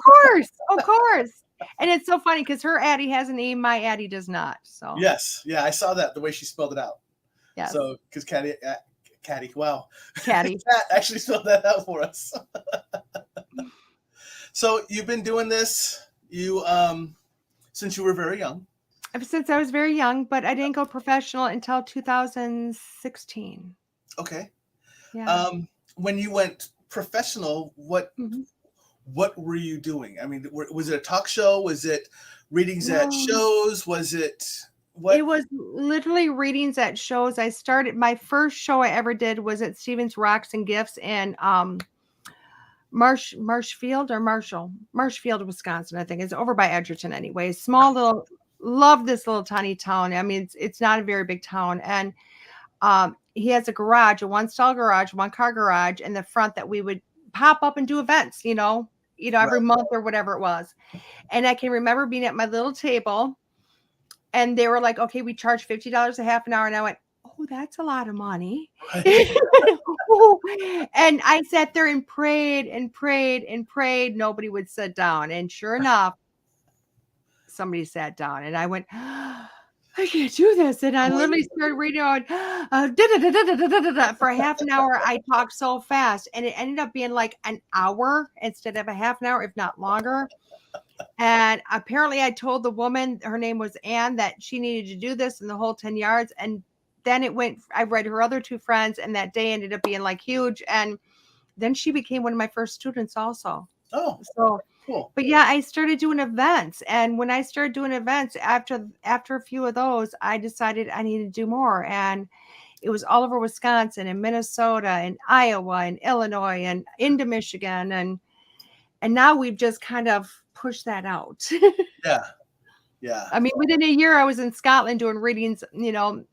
course. And it's so funny because her Addie has a name, my Addie does not. So yes, yeah, I saw that the way she spelled it out. Yeah. So because Caddy, wow, Caddy Kat actually spelled that out for us. So you've been doing this since you were very young. Since I was very young, but I didn't go professional until 2016. Okay. Yeah. When you went professional, what were you doing? I mean, was it a talk show? Was it readings at shows? Was it what? It was literally readings at shows. I started, my first show I ever did was at Stevens Rocks and Gifts in Marshfield, Wisconsin. I think it's over by Edgerton anyway. Small little, love this little tiny town. I mean, it's not a very big town. And he has a garage, a one-stall garage, one-car garage in the front that we would pop up and do events, every month or whatever it was. And I can remember being at my little table and they were like, okay, we charge $50 a half an hour. And I went, oh, that's a lot of money. And I sat there and prayed and prayed and prayed. Nobody would sit down. And sure enough, somebody sat down and I went, I can't do this. And I literally started reading on for a half an hour. I talked so fast and it ended up being like an hour instead of a half an hour, if not longer. And apparently I told the woman, her name was Anne, that she needed to do this in the whole 10 yards. And then I read her other two friends and that day ended up being like huge. And then she became one of my first students also. Oh, so cool. But yeah, I started doing events. And when I started doing events, after a few of those, I decided I needed to do more. And it was all over Wisconsin and Minnesota and Iowa and Illinois and into Michigan. And now we've just kind of pushed that out. Yeah. I mean, within a year, I was in Scotland doing readings,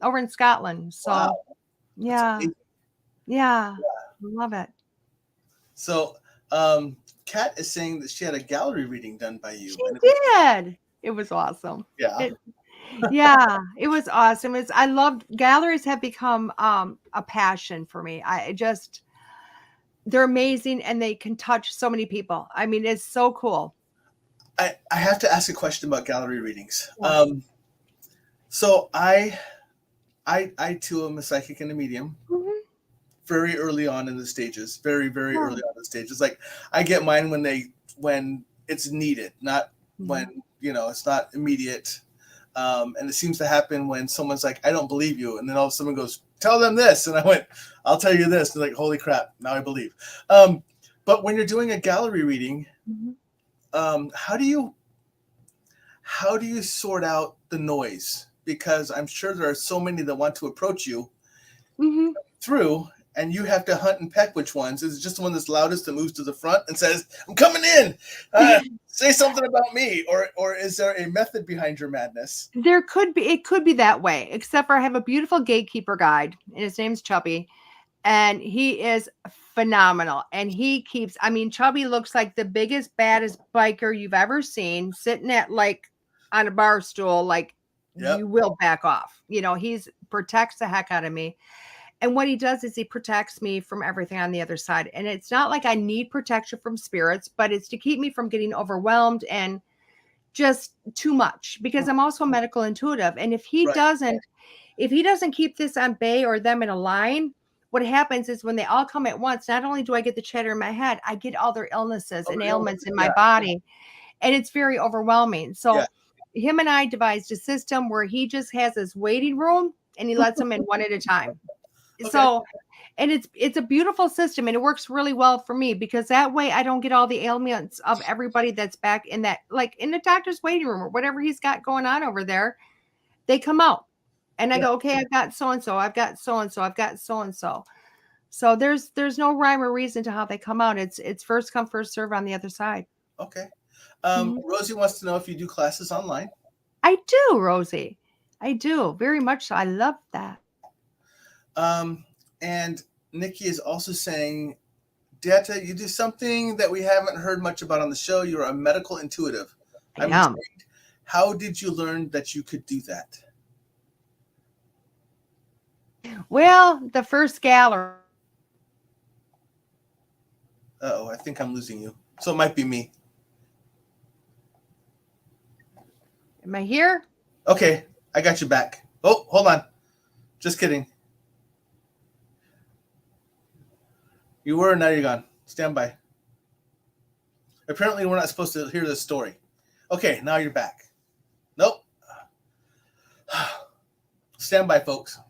over in Scotland. So, wow. Yeah. Love it. So, Kat is saying that she had a gallery reading done by you. She did. It was awesome. Yeah. It was awesome. I loved galleries have become a passion for me. They're amazing and they can touch so many people. I mean, it's so cool. I have to ask a question about gallery readings. Yeah. So I too am a psychic and a medium. Mm-hmm. Very early on in the stages, very, very early on in the stages. Like I get mine when it's needed, not when, it's not immediate. And it seems to happen when someone's like, I don't believe you. And then all of a sudden goes, tell them this. And I went, I'll tell you this. And they're like, holy crap, now I believe. But when you're doing a gallery reading, how do you sort out the noise? Because I'm sure there are so many that want to approach you through, and you have to hunt and peck which ones. Is it just the one that's loudest that moves to the front and says, I'm coming in? Say something about me, or is there a method behind your madness? It could be that way, except for I have a beautiful gatekeeper guide, and his name's Chubby, and he is phenomenal. And he keeps, I mean, Chubby looks like the biggest, baddest biker you've ever seen, sitting at like on a bar stool, like Yep. you will back off. You know, he's protects the heck out of me. And what he does is he protects me from everything on the other side. And it's not like I need protection from spirits, but it's to keep me from getting overwhelmed and just too much, because I'm also a medical intuitive. And if he Right. doesn't keep this on bay or them in a line, what happens is when they all come at once, not only do I get the chatter in my head, I get all their illnesses and ailments in my body. And it's very overwhelming. So him and I devised a system where he just has his waiting room and he lets them in one at a time. Okay. So, and it's a beautiful system, and it works really well for me, because that way I don't get all the ailments of everybody that's back in that, like in the doctor's waiting room or whatever he's got going on over there. They come out and I go, okay, I've got so-and-so, I've got so-and-so, I've got so-and-so. So there's no rhyme or reason to how they come out. It's first come, first serve on the other side. Okay. Rosie wants to know if you do classes online. I do, Rosie. I do very much so. I love that. And Nikki is also saying, DeEtta, you do something that we haven't heard much about on the show. You're a medical intuitive. I am. How did you learn that you could do that? Well, the first gallery. Uh-oh, I think I'm losing you. So it might be me. Am I here? Okay, I got you back. Oh, hold on. Just kidding. You were, now you're gone. Stand by. Apparently, we're not supposed to hear this story. Okay, now you're back. Nope. Stand by, folks.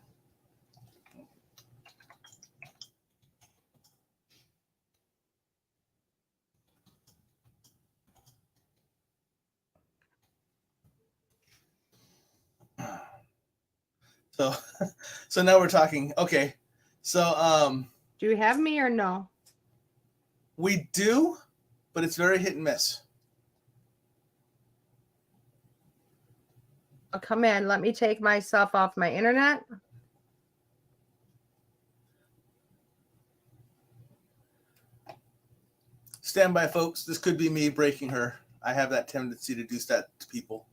So now we're talking. Okay. So do you have me or no? We do, but it's very hit and miss. I'll come in. Let me take myself off my internet. Stand by, folks. This could be me breaking her. I have that tendency to do that to people.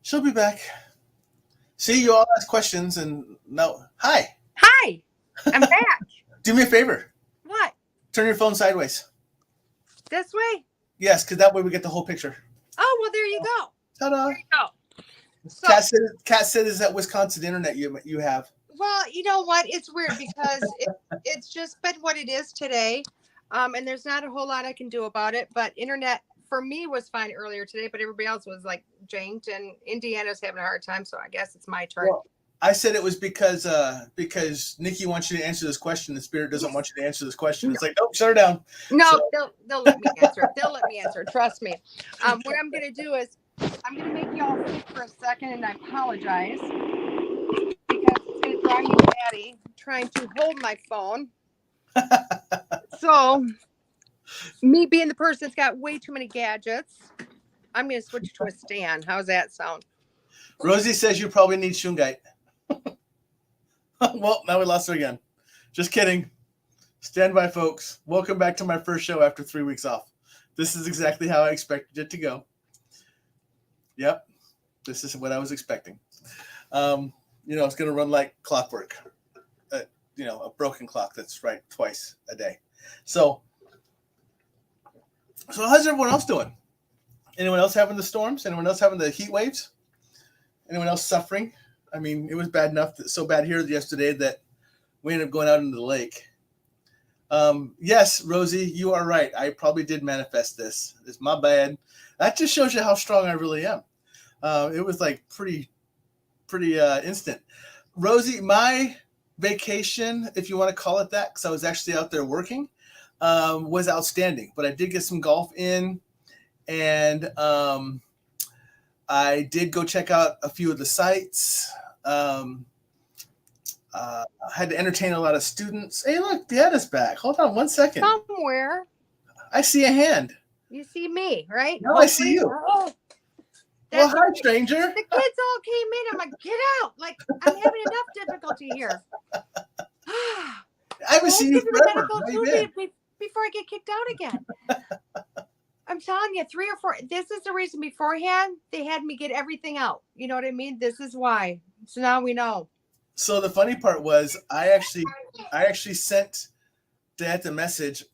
She'll be back. See, you all ask questions, and no. Hi. Hi. I'm back. Do me a favor. What? Turn your phone sideways. This way? Yes, because that way we get the whole picture. Oh, well, there you go. Ta-da. There you go. So, Kat said, is that Wisconsin internet you have? Well, you know what? It's weird because it's just been what it is today. And there's not a whole lot I can do about it. But internet for me was fine earlier today, but everybody else was like janked, and Indiana's having a hard time. So I guess it's my turn. Well, I said it was because Nikki wants you to answer this question. The spirit doesn't want you to answer this question. It's like, nope, shut her down. No, so. they'll let me answer. They'll let me answer. Trust me. What I'm going to do is I'm going to make y'all sit for a second, and I apologize because it's going to drive me batty trying to hold my phone. So, me being the person that's got way too many gadgets, I'm going to switch to a stand. How's that sound? Rosie says you probably need shungite. Well, now we lost her again. Just kidding. Stand by, folks. Welcome back to my first show after 3 weeks off. This is exactly how I expected it to go. Yep. This is what I was expecting. It's going to run like clockwork. A broken clock that's right twice a day. So how's everyone else doing? Anyone else having the storms? Anyone else having the heat waves? Anyone else suffering? I mean, it was bad enough, so bad here yesterday that we ended up going out into the lake. Yes, Rosie, you are right. I probably did manifest this. It's my bad. That just shows you how strong I really am. It was like pretty instant. Rosie, my vacation, if you want to call it that, because I was actually out there working, was outstanding. But I did get some golf in, and I did go check out a few of the sites. I had to entertain a lot of students. Hey, look, DeEtta's back. Hold on one second. Somewhere. I see a hand. You see me, right? No, I see you. Oh, well, hi, stranger. The kids all came in. I'm like, get out. Like, I'm having enough difficulty here. I haven't seen you forever. How you been? Before I get kicked out again. I'm telling you, 3 or 4. This is the reason beforehand they had me get everything out. You know what I mean? This is why. So now we know. So the funny part was I actually sent Dad a message.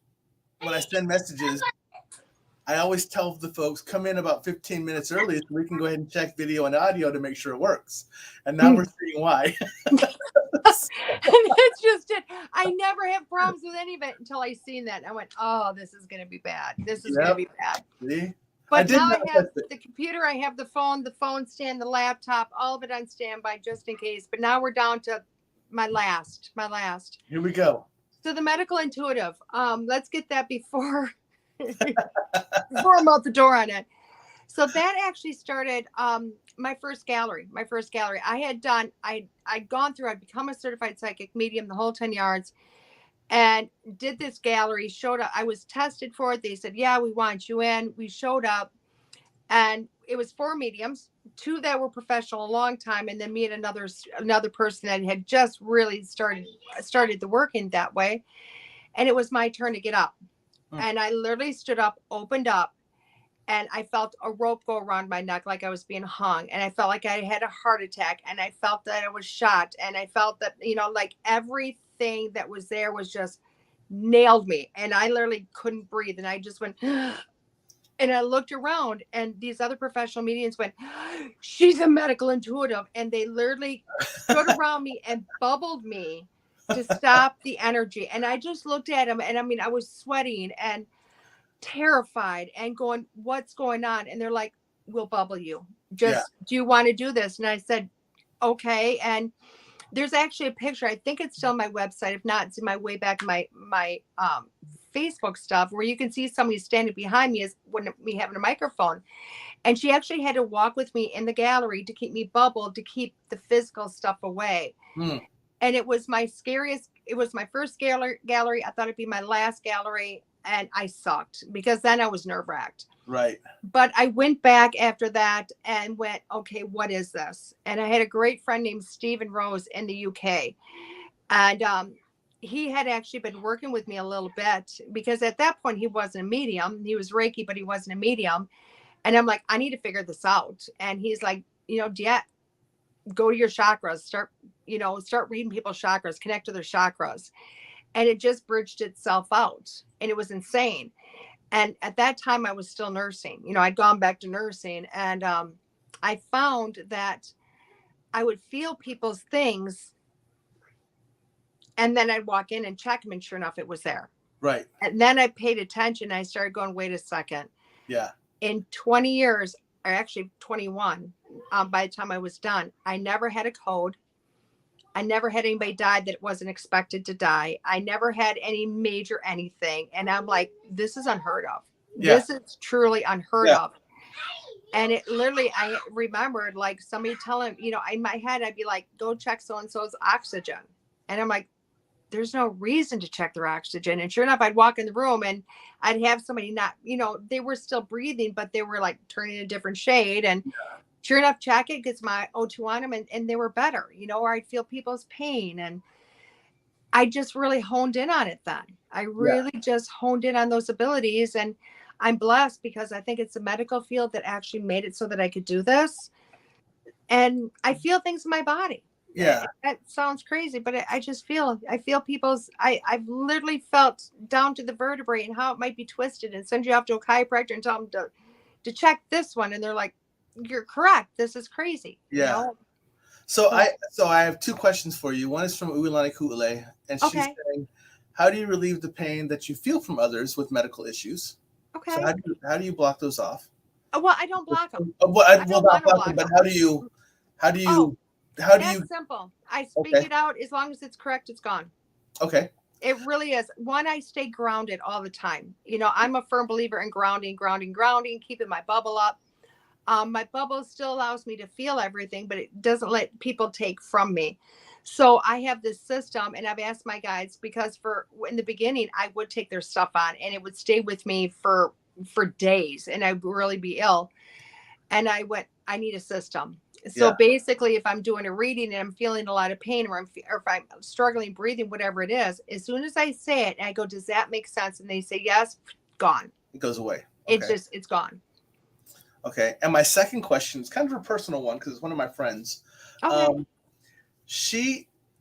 When I send messages, I always tell the folks come in about 15 minutes early so we can go ahead and check video and audio to make sure it works. And now we're seeing why. And it's just it. I never have problems with any of it until I seen that. And I went, oh, this is going to be bad. This is going to be bad. See? But now I have the computer, I have the phone stand, the laptop, all of it on standby just in case. But now we're down to my last. Here we go. So the medical intuitive. Let's get that before I'm out the door on it. So that actually started my first gallery. I'd become a certified psychic medium, the whole 10 yards, and did this gallery, showed up. I was tested for it. They said, yeah, we want you in. We showed up, and it was 4 mediums, 2 that were professional a long time, and then me and another person that had just really started the work in that way. And it was my turn to get up. And I literally stood up, opened up, and I felt a rope go around my neck like I was being hung. And I felt like I had a heart attack, and I felt that I was shot. And I felt that, like everything that was there was just nailed me. And I literally couldn't breathe. And I just went, and I looked around, and these other professional mediums went, she's a medical intuitive. And they literally stood around me and bubbled me to stop the energy. And I just looked at them, and I was sweating and terrified and going, what's going on? And they're like, we'll bubble you. Do you want to do this? And I said, okay. And there's actually a picture. I think it's still on my website. If not, it's in my way back in my Facebook stuff, where you can see somebody standing behind me when me having a microphone. And she actually had to walk with me in the gallery to keep me bubbled, to keep the physical stuff away. And it was my first gallery. I thought it'd be my last gallery. And I sucked because then I was nerve-wracked. Right. But I went back after that and went, okay, what is this? And I had a great friend named Stephen Rose in the UK. And he had actually been working with me a little bit, because at that point he wasn't a medium. He was Reiki, but he wasn't a medium. And I'm like, I need to figure this out. And he's like, DeEtta, go to your chakras, start reading people's chakras, connect to their chakras. And it just bridged itself out, and it was insane. And at that time I was still nursing. I'd gone back to nursing, and I found that I would feel people's things, and then I'd walk in and check them, and sure enough, it was there. Right. And then I paid attention. I started going, wait a second. Yeah. In 20 years, or actually 21, by the time I was done, I never had a code. I never had anybody die that wasn't expected to die. I never had any major anything. And I'm like, this is unheard of. Yeah. This is truly unheard of. And it literally, I remembered like somebody telling, in my head, I'd be like, go check so-and-so's oxygen. And I'm like, there's no reason to check their oxygen. And sure enough, I'd walk in the room and I'd have somebody not, they were still breathing, but they were like turning a different shade. And sure enough, check it, gets my O2 on them, and they were better, or I'd feel people's pain. And I just really honed in on it then. I really just honed in on those abilities. And I'm blessed because I think it's the medical field that actually made it so that I could do this. And I feel things in my body. Yeah. That sounds crazy, but I feel people's, I've literally felt down to the vertebrae and how it might be twisted, and send you off to a chiropractor and tell them to check this one. And they're like, you're correct. This is crazy. Yeah. So I have 2 questions for you. One is from Uilani Ku'ule, and she's saying, how do you relieve the pain that you feel from others with medical issues? Okay. So how do you block those off? Well, I don't block them. I will not block them, but how do you That's simple. I speak it out. As long as it's correct, it's gone. Okay. It really is. One, I stay grounded all the time. I'm a firm believer in grounding, keeping my bubble up. My bubble still allows me to feel everything, but it doesn't let people take from me. So I have this system, and I've asked my guides, because in the beginning, I would take their stuff on and it would stay with me for for days and I would really be ill. And I went, I need a system. So basically, if I'm doing a reading and I'm feeling a lot of pain or if I'm struggling breathing, whatever it is, as soon as I say it, and I go, does that make sense? And they say, yes, gone. It goes away. Okay. It's gone. Okay. And my second question is kind of a personal one because it's one of my friends. Okay.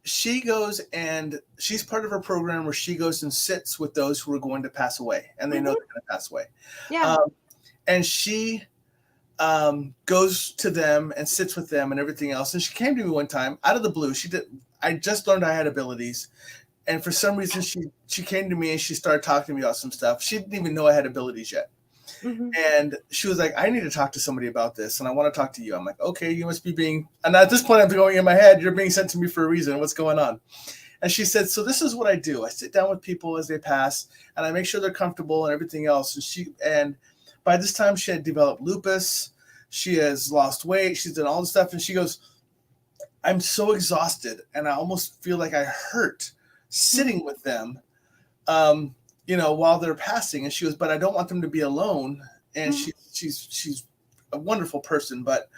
She goes and she's part of a program where she goes and sits with those who are going to pass away and they know they're going to pass away. Yeah. And she goes to them and sits with them and everything else. And she came to me one time out of the blue. I just learned I had abilities. And for some reason she came to me and she started talking to me about some stuff. She didn't even know I had abilities yet. Mm-hmm. And she was like, I need to talk to somebody about this. And I want to talk to you. I'm like, okay, you must be being, and at this point I'm going in my head, you're being sent to me for a reason. What's going on? And she said, so this is what I do. I sit down with people as they pass and I make sure they're comfortable and everything else. And by this time she had developed lupus. She has lost weight. She's done all this stuff. And she goes, I'm so exhausted. And I almost feel like I hurt sitting with them, while they're passing. And she goes, but I don't want them to be alone. And she's a wonderful person, but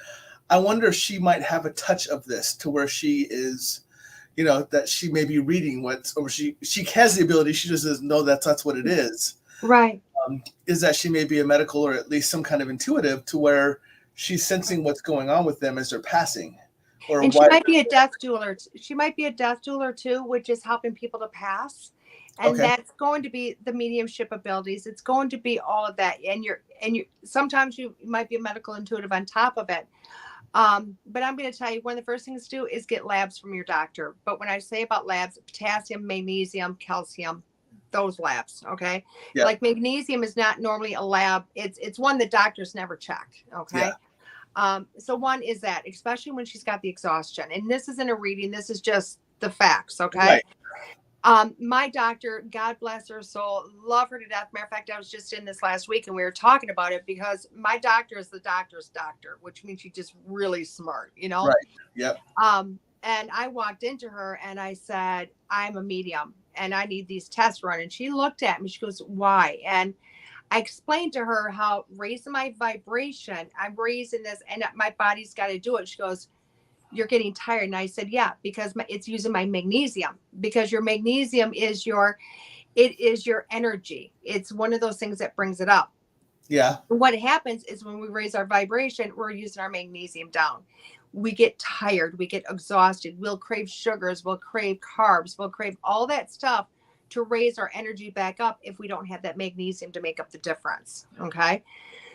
I wonder if she might have a touch of this to where she is, that she may be reading or she has the ability. She just doesn't know that's what it is. Right. Is that she may be a medical or at least some kind of intuitive to where she's sensing what's going on with them as they're passing. And she might be a death doula. She might be a death doula too, which is helping people to pass. And that's going to be the mediumship abilities. It's going to be all of that. And you're sometimes you might be a medical intuitive on top of it. But I'm going to tell you, one of the first things to do is get labs from your doctor. But when I say about labs, potassium, magnesium, calcium, those labs. Okay. Yeah. Like magnesium is not normally a lab. It's one that doctors never check. Okay. Yeah. So one is that, especially when she's got the exhaustion, and this isn't a reading. This is just the facts. Okay. Right. My doctor, God bless her soul, love her to death. Matter of fact, I was just in this last week and we were talking about it because my doctor is the doctor's doctor, which means she's just really smart, Right. Yep. And I walked into her and I said, I'm a medium and I need these tests run. And she looked at me. She goes, why? And I explained to her how raising my vibration, I'm raising this and my body's got to do it. She goes, you're getting tired. And I said, yeah, because it's using my magnesium, because your magnesium is your energy. It's one of those things that brings it up. Yeah. What happens is when we raise our vibration, we're using our magnesium down. We get tired. We get exhausted. We'll crave sugars. We'll crave carbs. We'll crave all that stuff to raise our energy back up if we don't have that magnesium to make up the difference. Okay.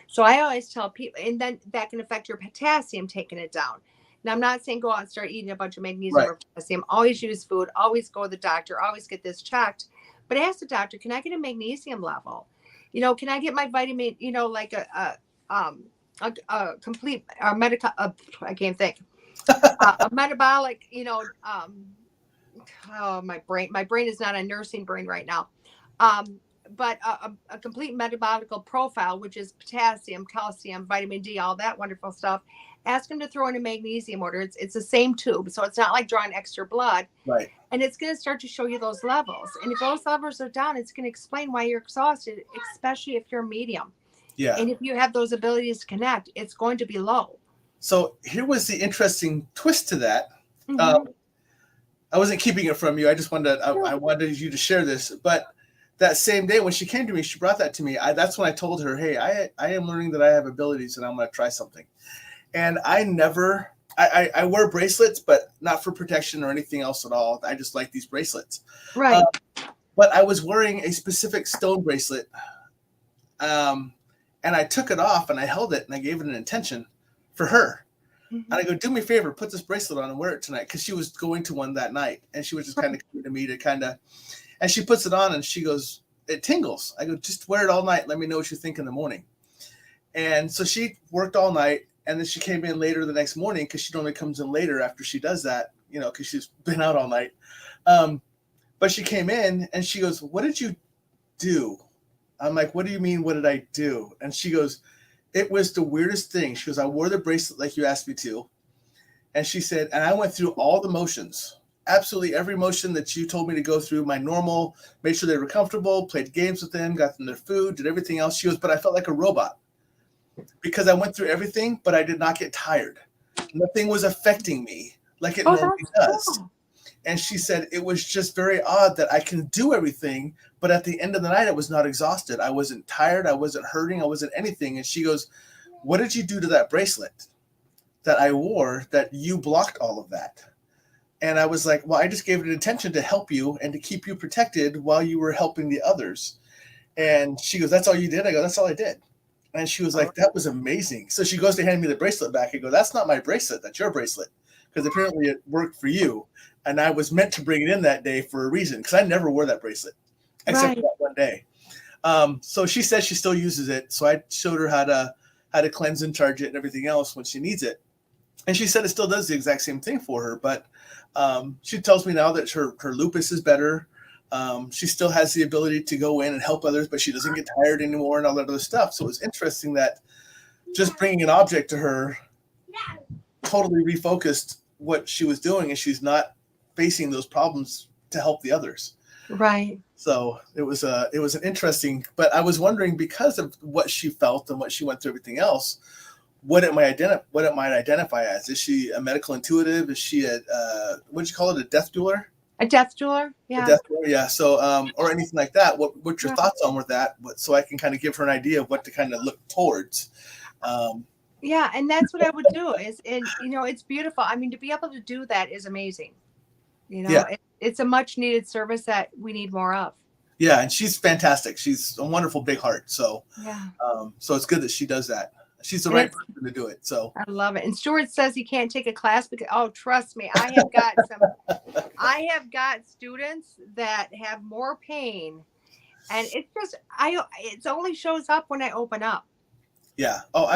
So I always tell people, and then that can affect your potassium, taking it down. Now, I'm not saying go out and start eating a bunch of magnesium or potassium. Always use food. Always go to the doctor. Always get this checked. But ask the doctor, can I get a magnesium level? Can I get my vitamin, like a complete medical, I can't think, a metabolic, my brain is not a nursing brain right now. But a complete metabolical profile, which is potassium, calcium, vitamin D, all that wonderful stuff. Ask them to throw in a magnesium order. It's the same tube. So it's not like drawing extra blood. Right. And it's going to start to show you those levels. And if those levels are down, it's going to explain why you're exhausted, especially if you're a medium. Yeah. And if you have those abilities to connect, it's going to be low. So here was the interesting twist to that. Mm-hmm. I wasn't keeping it from you. I just wanted I wanted you to share this. But that same day when she came to me, she brought that to me. That's when I told her, hey, I am learning that I have abilities and I'm going to try something. And I wear bracelets, but not for protection or anything else at all. I just like these bracelets. Right. But I was wearing a specific stone bracelet. And I took it off and I held it and I gave it an intention for her. Mm-hmm. And I go, do me a favor, put this bracelet on and wear it tonight. Because she was going to one that night. And she was just kind of coming to me to and she puts it on and she goes, it tingles. I go, just wear it all night. Let me know what you think in the morning. And so she worked all night. And then she came in later the next morning because she normally comes in later after she does that, because she's been out all night. But she came in and she goes, what did you do? I'm like, what do you mean? What did I do? And she goes, it was the weirdest thing. She goes, I wore the bracelet like you asked me to. And she said, and I went through all the motions absolutely every motion that you told me to go through, my normal, made sure they were comfortable, played games with them, got them their food, did everything else. She goes, but I felt like a robot because I went through everything, but I did not get tired. Nothing was affecting me like it normally does. Cool. And she said, it was just very odd that I can do everything, but at the end of the night, I was not exhausted. I wasn't tired. I wasn't hurting. I wasn't anything. And she goes, what did you do to that bracelet that I wore that you blocked all of that? And I was like, well, I just gave it attention to help you and to keep you protected while you were helping the others. And she goes, that's all you did? I go, that's all I did. And she was like, that was amazing. So she goes to hand me the bracelet back. I go, that's not my bracelet. That's your bracelet. Because apparently it worked for you. And I was meant to bring it in that day for a reason. Because I never wore that bracelet. Except for that one day. So she says she still uses it. So I showed her how to cleanse and charge it and everything else when she needs it. And she said it still does the exact same thing for her. But she tells me now that her lupus is better. She still has the ability to go in and help others, but she doesn't get tired anymore and all that other stuff. So it was interesting that just bringing an object to her totally refocused what she was doing, and she's not facing those problems to help the others. Right. So it was an interesting, but I was wondering, because of what she felt and what she went through, everything else, what it might identify as. Is she a medical intuitive? Is she what did you call it? A death doula? A death doula? Yeah. A death doula, yeah. So, or anything like that. What's your thoughts on with that? So I can kind of give her an idea of what to kind of look towards. Yeah, and that's what I would do. It's beautiful. I mean, to be able to do that is amazing. It's a much needed service that we need more of. Yeah, and she's fantastic. She's a wonderful big heart. So, so it's good that she does that. She's the right person to do it. So I love it. And Stuart says he can't take a class because, trust me, I have got students that have more pain, and it's just, it only shows up when I open up. Yeah. Oh,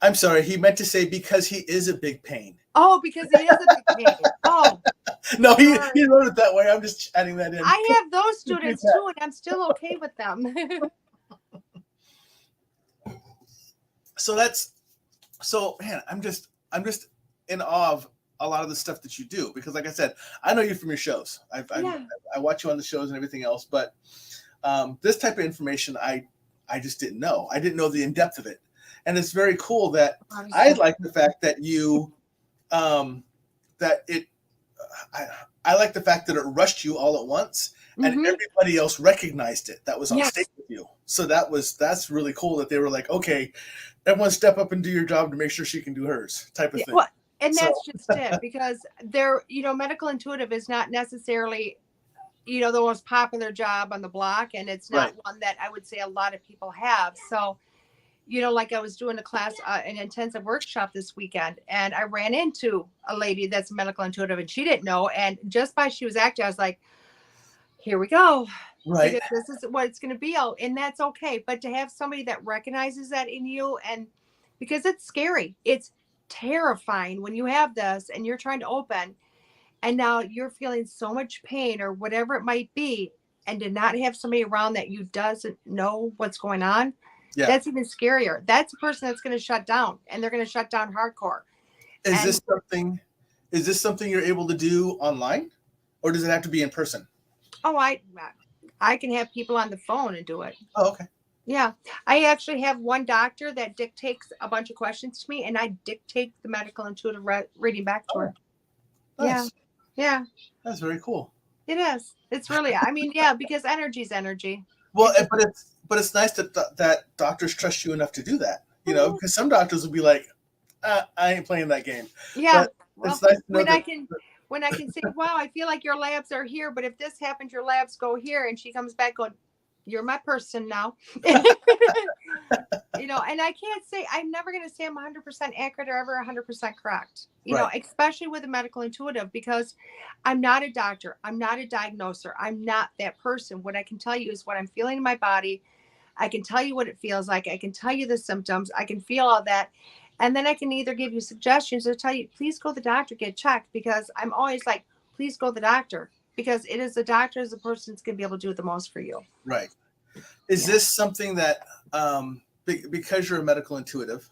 I'm sorry. He meant to say because he is a big pain. Oh, because he is a big pain. Oh. No, he wrote it that way. I'm just adding that in. I have those students too, and I'm still okay with them. So man, I'm just in awe of a lot of the stuff that you do, because like I said, I know you from your shows. I watch you on the shows and everything else, but this type of information I just didn't know. I didn't know the in-depth of it. And it's very cool that I like the fact that you I like the fact that it rushed you all at once, and everybody else recognized it that was on stage with you. So that's really cool that they were like, okay, everyone step up and do your job to make sure she can do hers, type of thing. Well, and that's just it, because medical intuitive is not necessarily, the most popular job on the block, and it's not one that I would say a lot of people have. So, like I was doing a class, an intensive workshop this weekend, and I ran into a lady that's medical intuitive, and she didn't know. And just by she was acting, I was like, here we go. Right. Because this is what it's going to be. And that's okay. But to have somebody that recognizes that in you, and because it's scary, it's terrifying when you have this and you're trying to open, and now you're feeling so much pain or whatever it might be, and to not have somebody around that you doesn't know what's going on. Yeah. That's even scarier. That's a person that's going to shut down, and they're going to shut down hardcore. Is this something you're able to do online, or does it have to be in person? Oh, I can have people on the phone and do it. Oh, okay. Yeah. I actually have one doctor that dictates a bunch of questions to me, and I dictate the medical intuitive reading back to her. Nice. Yeah. That's very cool. It is. It's really, because energy is energy. Well, but it's nice that doctors trust you enough to do that, because some doctors will be like, I ain't playing that game. Yeah. But it's nice to know when I can say, wow, I feel like your labs are here, but if this happens, your labs go here. And she comes back going, you're my person now. And I can't say, I'm never going to say I'm 100% accurate or ever 100% correct, especially with a medical intuitive, because I'm not a doctor. I'm not a diagnoser. I'm not that person. What I can tell you is what I'm feeling in my body. I can tell you what it feels like. I can tell you the symptoms. I can feel all that. And then I can either give you suggestions or tell you, please go to the doctor, get checked, because I'm always like, please go to the doctor, because it is the doctor is the person that's going to be able to do the most for you. Right. Is this something that, because you're a medical intuitive,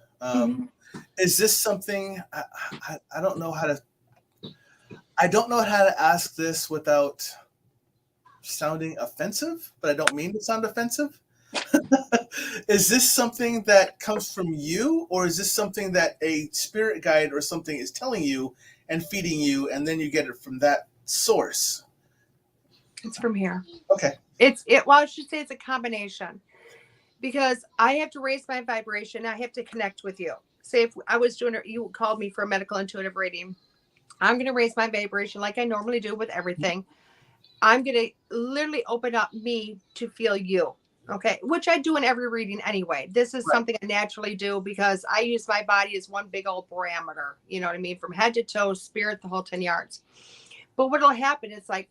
is this something, I don't know how to, I don't know how to ask this without sounding offensive, but I don't mean to sound offensive. Is this something that comes from you, or is this something that a spirit guide or something is telling you and feeding you, and then you get it from that source? It's from here. Okay. Well, I should say it's a combination, because I have to raise my vibration. I have to connect with you. Say if I was doing it, you called me for a medical intuitive reading. I'm going to raise my vibration like I normally do with everything. I'm going to literally open up me to feel you. Okay. Which I do in every reading anyway. This is something I naturally do because I use my body as one big old parameter. You know what I mean? From head to toe, spirit, the whole 10 yards. But what'll happen is like,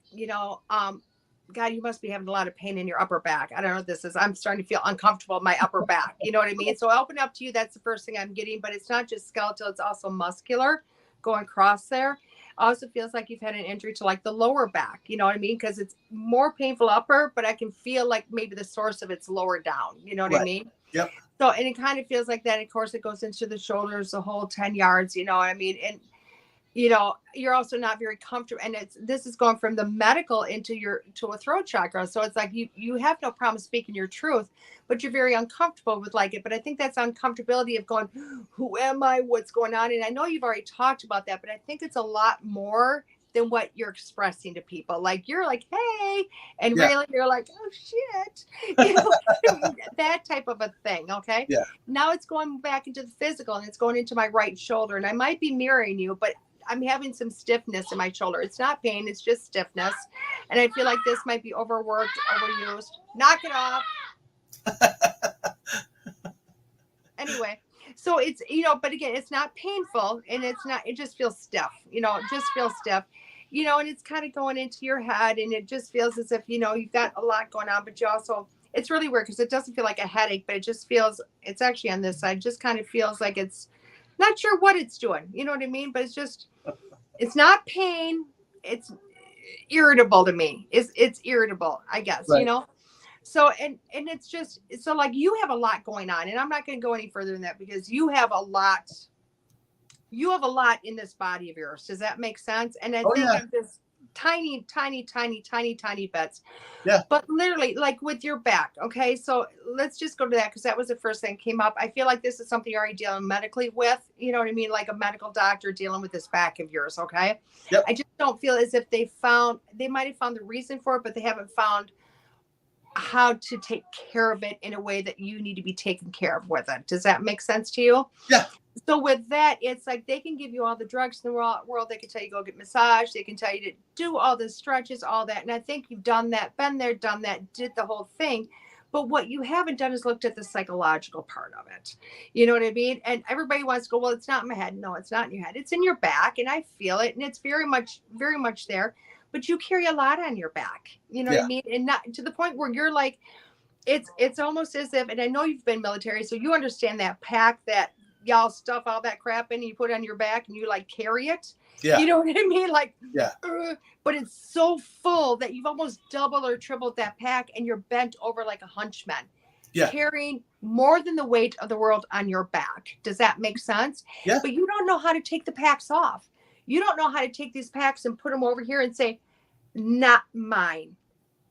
God, you must be having a lot of pain in your upper back. I don't know what this is. I'm starting to feel uncomfortable in my upper back. You know what I mean? So I open up to you. That's the first thing I'm getting. But it's not just skeletal. It's also muscular going across there. Also feels like you've had an injury to like the lower back. You know what I mean? Because it's more painful upper, but I can feel like maybe the source of it's lower down. You know what I mean? Yep. So, and it kind of feels like that. Of course, it goes into the shoulders, the whole 10 yards. You know what I mean? And you're also not very comfortable. And this is going from the medical to a throat chakra. So it's like you have no problem speaking your truth, but you're very uncomfortable with like it. But I think that's uncomfortability of going, who am I? What's going on? And I know you've already talked about that, but I think it's a lot more than what you're expressing to people. Like you're like, hey, and really you're like, oh shit, that type of a thing. Okay. Yeah. Now it's going back into the physical and it's going into my right shoulder, and I might be mirroring you, but I'm having some stiffness in my shoulder. It's not pain. It's just stiffness. And I feel like this might be overworked, overused. Knock it off. Anyway, so it's, but again, it's not painful and it just feels stiff, it just feels stiff, and it's kind of going into your head, and it just feels as if, you've got a lot going on, but you also, it's really weird because it doesn't feel like a headache, but it just feels, it's actually on this side, just kind of feels like it's not sure what it's doing. You know what I mean? But it's not pain. It's irritable to me. It's irritable, I guess, right. So, and it's just, so like you have a lot going on, and I'm not going to go any further than that because you have a lot in this body of yours. Does that make sense? And I think of this tiny bits. Yeah. But literally, like with your back. Okay. So let's just go to that because that was the first thing that came up. I feel like this is something you're already dealing medically with. You know what I mean? Like a medical doctor dealing with this back of yours. Okay. Yep. I just don't feel as if they might have found the reason for it, but they haven't found how to take care of it in a way that you need to be taken care of with it. Does that make sense to you? Yeah. So with that, it's like they can give you all the drugs in the world. They can tell you go get massage. They can tell you to do all the stretches, all that. And I think you've done that, been there, done that, did the whole thing. But what you haven't done is looked at the psychological part of it. You know what I mean? And everybody wants to go, well, it's not in my head. No, it's not in your head. It's in your back. And I feel it. And it's very much there. But you carry a lot on your back. You know what I mean? And not to the point where you're like, it's almost as if, and I know you've been military, so you understand that pack that y'all stuff all that crap in and you put it on your back and you like carry it. Yeah. You know what I mean? Like, yeah. But it's so full that you've almost doubled or tripled that pack and you're bent over like a hunchman. Yeah. Carrying more than the weight of the world on your back. Does that make sense? Yeah. But you don't know how to take the packs off. You don't know how to take these packs and put them over here and say, not mine,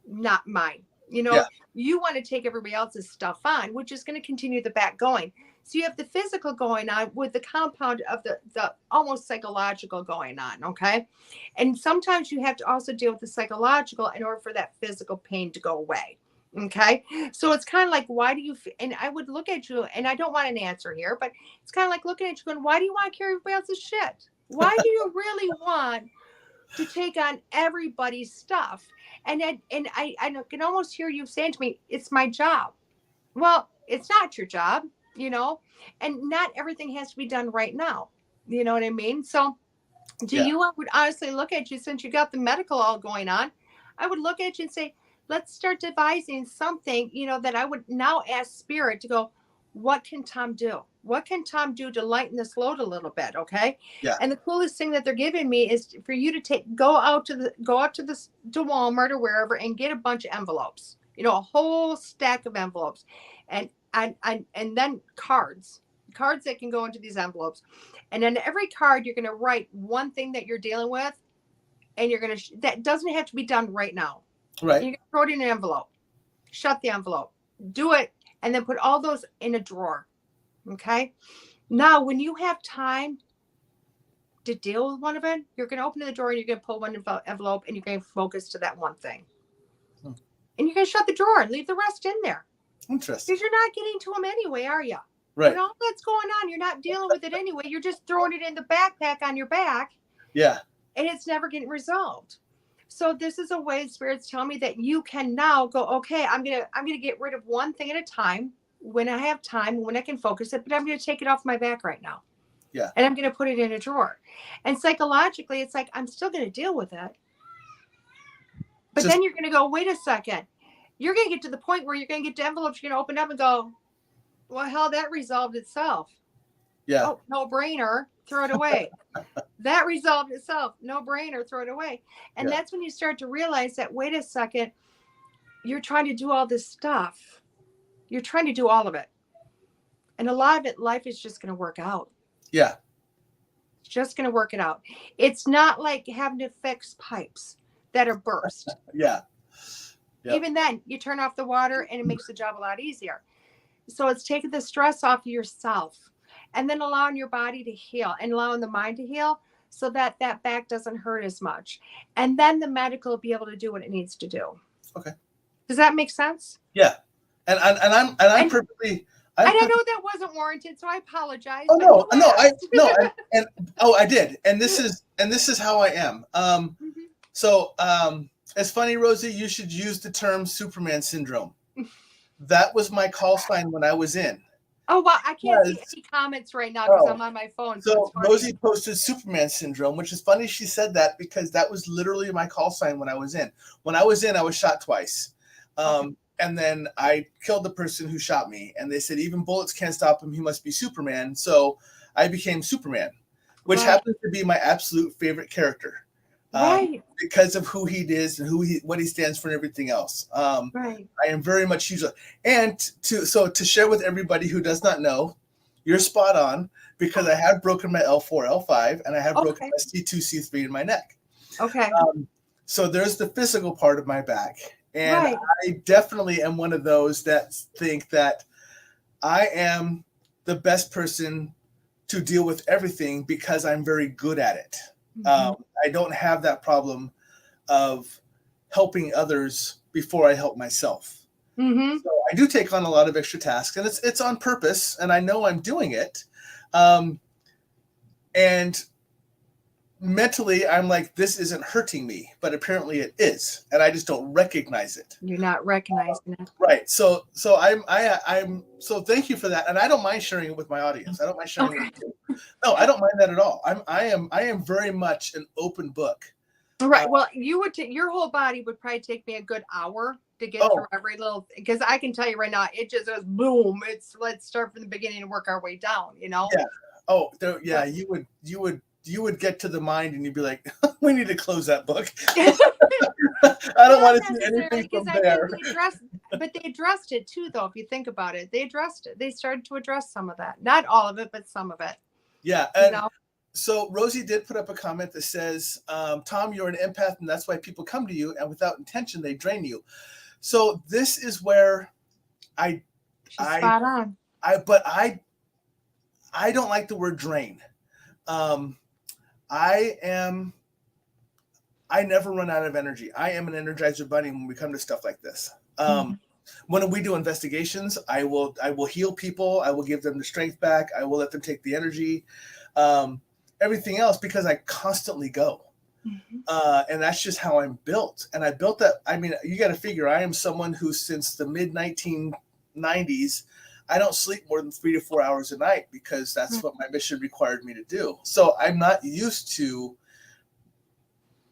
not mine. You want to take everybody else's stuff on, which is going to continue the back going. So you have the physical going on with the compound of the almost psychological going on. Okay. And sometimes you have to also deal with the psychological in order for that physical pain to go away. Okay. So it's kind of like, why do you, and I would look at you, and I don't want an answer here, but it's kind of like looking at you going, why do you want to carry everybody else's shit? Why do you really want to take on everybody's stuff? And I can almost hear you saying to me, it's my job. Well, it's not your job, and not everything has to be done right now. You know what I mean? So I would honestly look at you, since you got the medical all going on, I would look at you and say, let's start devising something, that I would now ask Spirit to go, what can Tom do? What can Tom do to lighten this load a little bit? Okay. Yeah. And the coolest thing that they're giving me is for you to go out to Walmart or wherever and get a bunch of envelopes, a whole stack of envelopes, and then cards that can go into these envelopes. And on every card, you're going to write one thing that you're dealing with and you're going to, that doesn't have to be done right now. Right. You're going to throw it in an envelope, shut the envelope, do it, and then put all those in a drawer. Okay. Now, when you have time to deal with one of it, you're going to open the drawer and you're going to pull one envelope and you're going to focus to that one thing. And you're going to shut the drawer and leave the rest in there. Interesting. Because you're not getting to them anyway, are you? Right. When all that's going on, you're not dealing with it anyway. You're just throwing it in the backpack on your back. Yeah. And it's never getting resolved. So this is a way Spirit's telling me that you can now go, okay, I'm gonna get rid of one thing at a time when I have time, when I can focus it, but I'm gonna take it off my back right now. Yeah. And I'm gonna put it in a drawer. And psychologically, it's like I'm still gonna deal with it. But then you're gonna go, wait a second. You're gonna get to the point where you're gonna get to envelopes, you're gonna open up and go, well, hell, that resolved itself. Yeah. Oh, no brainer, throw it away. That resolved itself. No brainer, throw it away. And that's when you start to realize that, wait a second, you're trying to do all this stuff. You're trying to do all of it. And a lot of it, life is just going to work out. Yeah. It's just going to work it out. It's not like having to fix pipes that are burst. Yeah. Yep. Even then, you turn off the water and it makes the job a lot easier. So it's taking the stress off of yourself and then allowing your body to heal and allowing the mind to heal so that that back doesn't hurt as much. And then the medical will be able to do what it needs to do. Okay. Does that make sense? Yeah. And I'm perfectly. I know that wasn't warranted, so I apologize. Oh no, I did. And this is how I am. So it's funny, Rosie, you should use the term Superman syndrome. That was my call sign when I was in. Oh, well, I can't see any comments right now because I'm on my phone. So Rosie posted Superman syndrome, which is funny she said that because that was literally my call sign when I was in. When I was in, I was shot twice. And then I killed the person who shot me. And they said, even bullets can't stop him. He must be Superman. So I became Superman, which happens to be my absolute favorite character. Because of who he is and what he stands for and everything else. I am very much usually, and to share with everybody who does not know, you're spot on because I have broken my L4, L5, and I have broken my C2, C3 in my neck. Okay. So there's the physical part of my back, and I definitely am one of those that think that I am the best person to deal with everything because I'm very good at it. I don't have that problem of helping others before I help myself. So I do take on a lot of extra tasks, and it's on purpose, and I know I'm doing it. And mentally, I'm like, this isn't hurting me, but apparently it is, and I just don't recognize it. You're not recognizing it, right? So I'm so thank you for that, and I don't mind sharing it with my audience. I don't mind sharing it with you. No, I don't mind that at all. I am very much an open book. Right. Well, you would your whole body would probably take me a good hour to get through every little, because I can tell you right now, it just goes boom. Let's start from the beginning and work our way down. You know. Yeah. Oh, you would get to the mind and you'd be like, we need to close that book. I don't want to see anything from there. But they addressed it too, though. If you think about it, they addressed it. They started to address some of that. Not all of it, but some of it. Yeah. And so Rosie did put up a comment that says, Tom, you're an empath, and that's why people come to you, and without intention, they drain you. So this is where She's spot on. I don't like the word drain. I never run out of energy. I am an Energizer bunny when we come to stuff like this. When we do investigations, I will heal people. I will give them the strength back. I will let them take the energy, everything else, because I constantly go. And that's just how I'm built. And I built that. I mean, you got to figure I am someone who since the mid 1990s, I don't sleep more than 3 to 4 hours a night because that's what my mission required me to do. So I'm not used to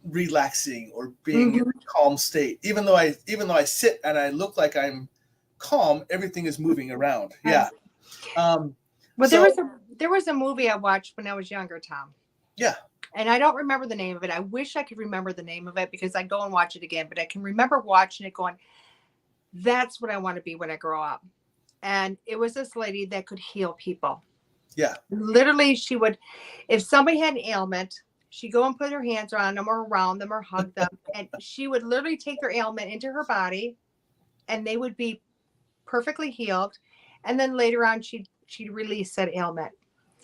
relaxing or being in a calm state. Even though I sit and I look like I'm calm, everything is moving around. Yeah. Well, there was a movie I watched when I was younger, Tom. Yeah. And I don't remember the name of it. I wish I could remember the name of it because I go and watch it again. But I can remember watching it going, that's what I want to be when I grow up. And it was this lady that could heal people. Yeah. Literally, she would, if somebody had an ailment, she'd go and put her hands around them or around them or hug them. And she would literally take their ailment into her body and they would be perfectly healed. And then later on, she'd release that ailment.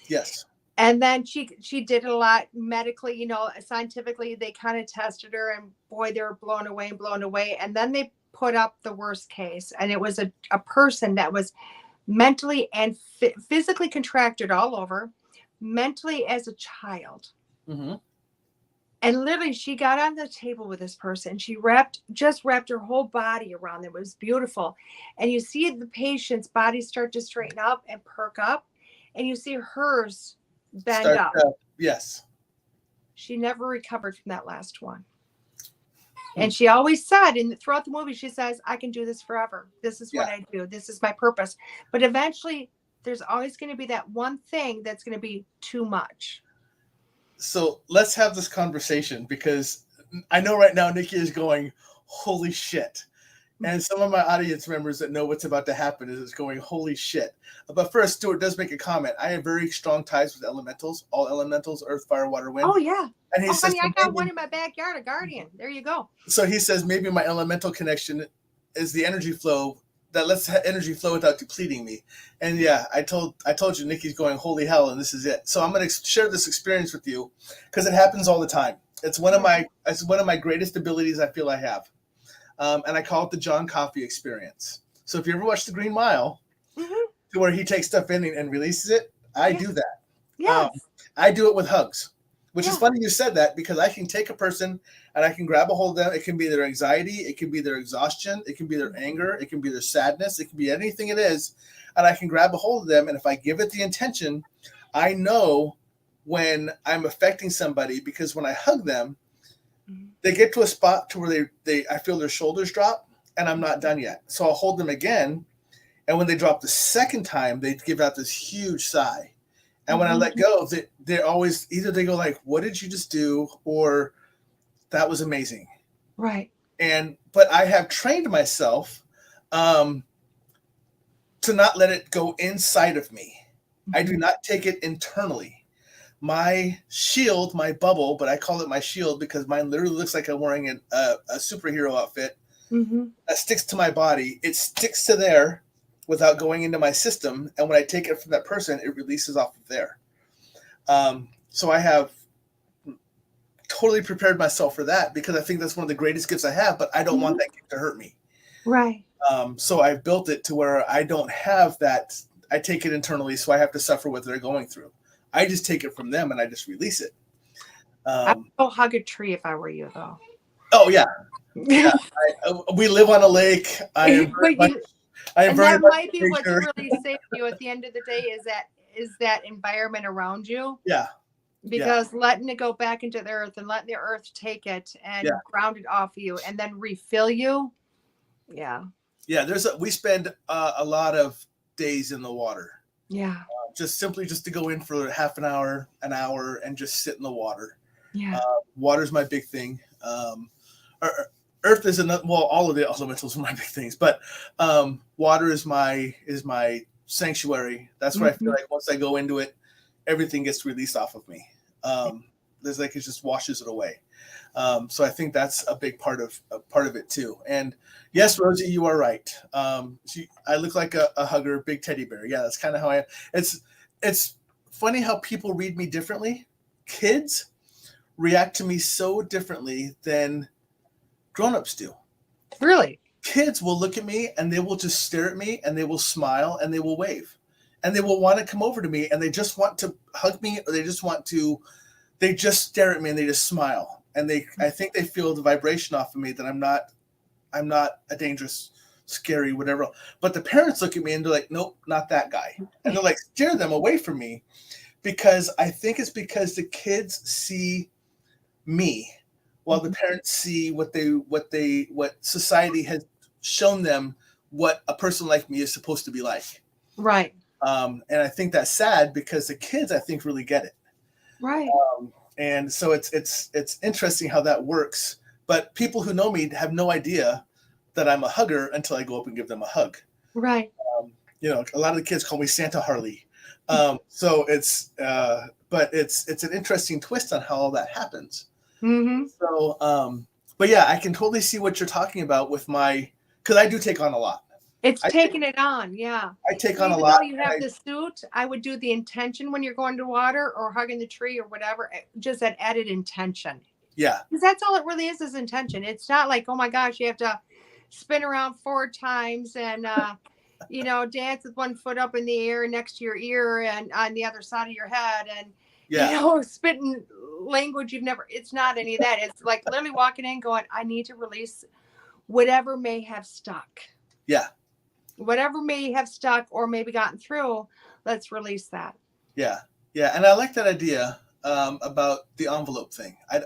Yes. And then she did a lot medically, you know, scientifically, they kind of tested her and boy, they were blown away. And then they put up the worst case. And it was a person that was mentally and physically contracted all over, mentally as a child. Mm-hmm. And literally she got on the table with this person. She wrapped her whole body around them. It was beautiful. And you see the patient's body start to straighten up and perk up. And you see hers bend up. Yes. She never recovered from that last one. And she always said, and throughout the movie, she says, I can do this forever. This is what I do. This is my purpose. But eventually, there's always going to be that one thing that's going to be too much. So let's have this conversation because I know right now Nikki is going, holy shit. And some of my audience members that know what's about to happen is going, holy shit. But first, Stuart does make a comment. I have very strong ties with elementals, all elementals, earth, fire, water, wind. Oh, yeah. And he says, honey, I got one in my backyard, a guardian. There you go. So he says, maybe my elemental connection is the energy flow that lets energy flow without depleting me. And yeah, I told you, Nikki's going, holy hell, and this is it. So I'm going to share this experience with you because it happens all the time. It's one of my greatest abilities I feel I have. And I call it the John Coffey experience. So if you ever watch The Green Mile, to where he takes stuff in and releases it, I do that. Yes. I do it with hugs, which is funny you said that because I can take a person and I can grab a hold of them. It can be their anxiety. It can be their exhaustion. It can be their anger. It can be their sadness. It can be anything it is. And I can grab a hold of them. And if I give it the intention, I know when I'm affecting somebody because when I hug them, they get to a spot to where I feel their shoulders drop and I'm not done yet. So I'll hold them again. And when they drop the second time, they give out this huge sigh. And when I let go, they're always either they go like, what did you just do? Or that was amazing. Right. But I have trained myself to not let it go inside of me. I do not take it internally. My shield, my bubble, but I call it my shield because mine literally looks like I'm wearing a superhero outfit that sticks to my body. It sticks to there without going into my system. And when I take it from that person, it releases off of there. So I have totally prepared myself for that because I think that's one of the greatest gifts I have, but I don't want that gift to hurt me. Right. So I've built it to where I don't have that. I take it internally, so I have to suffer what they're going through. I just take it from them and I just release it. I would go hug a tree if I were you, though. Oh yeah, we live on a lake. I am that might be what's really saving you at the end of the day is that environment around you. Yeah. Because letting it go back into the earth and letting the earth take it and ground it off you and then refill you. Yeah. Yeah. We spend a lot of days in the water. Yeah. Just to go in for half an hour, and just sit in the water. Yeah. Water's my big thing. Earth is another. Well, all of the elementals are my big things, but water is my sanctuary. That's where I feel like once I go into it, everything gets released off of me. There's like it just washes it away. So I think that's a big part of it too. And yes, Rosie, you are right. I look like a hugger, big teddy bear. Yeah, that's kind of how I am. It's funny how people read me differently. Kids react to me so differently than grown-ups do. Really? Kids will look at me and they will just stare at me and they will smile and they will wave. And they will want to come over to me and they just want to hug me or they just stare at me and they just smile. And I think they feel the vibration off of me that I'm not a dangerous, scary, whatever. But the parents look at me and they're like, nope, not that guy. And they're like, steer them away from me because I think it's because the kids see me while the parents see what society has shown them what a person like me is supposed to be like. Right. And I think that's sad because the kids, I think, really get it. Right. And so it's interesting how that works. But people who know me have no idea that I'm a hugger until I go up and give them a hug. Right. A lot of the kids call me Santa Harley. So it's but it's an interesting twist on how all that happens. Mm-hmm. So but yeah, I can totally see what you're talking about with because I do take on a lot. It's taking it on, yeah. I take So on a even lot. though you have the suit, I would do the intention when you're going to water or hugging the tree or whatever, just that added intention. Yeah. Because that's all it really is intention. It's not like, oh my gosh, you have to spin around 4 times and, dance with one foot up in the air next to your ear and on the other side of your head and, spitting language it's not any of that. It's like literally walking in going, I need to release whatever may have stuck. Yeah. Whatever may have stuck or maybe gotten through, let's release that. Yeah. Yeah. And I like that idea about the envelope thing. I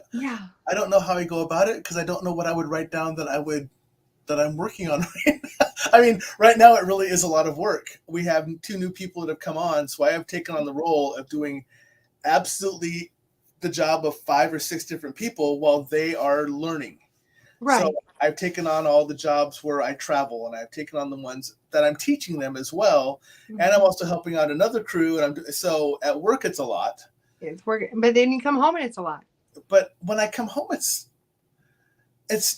don't know how I go about it because I don't know what I would write down that I'm working on right now. I mean, right now it really is a lot of work. We have 2 new people that have come on, so I have taken on the role of doing absolutely the job of 5 or 6 different people while they are learning. Right. So I've taken on all the jobs where I travel, and I've taken on the ones that I'm teaching them as well. Mm-hmm. And I'm also helping out another crew. And so at work, it's a lot. It's working, but then you come home and it's a lot. But when I come home, it's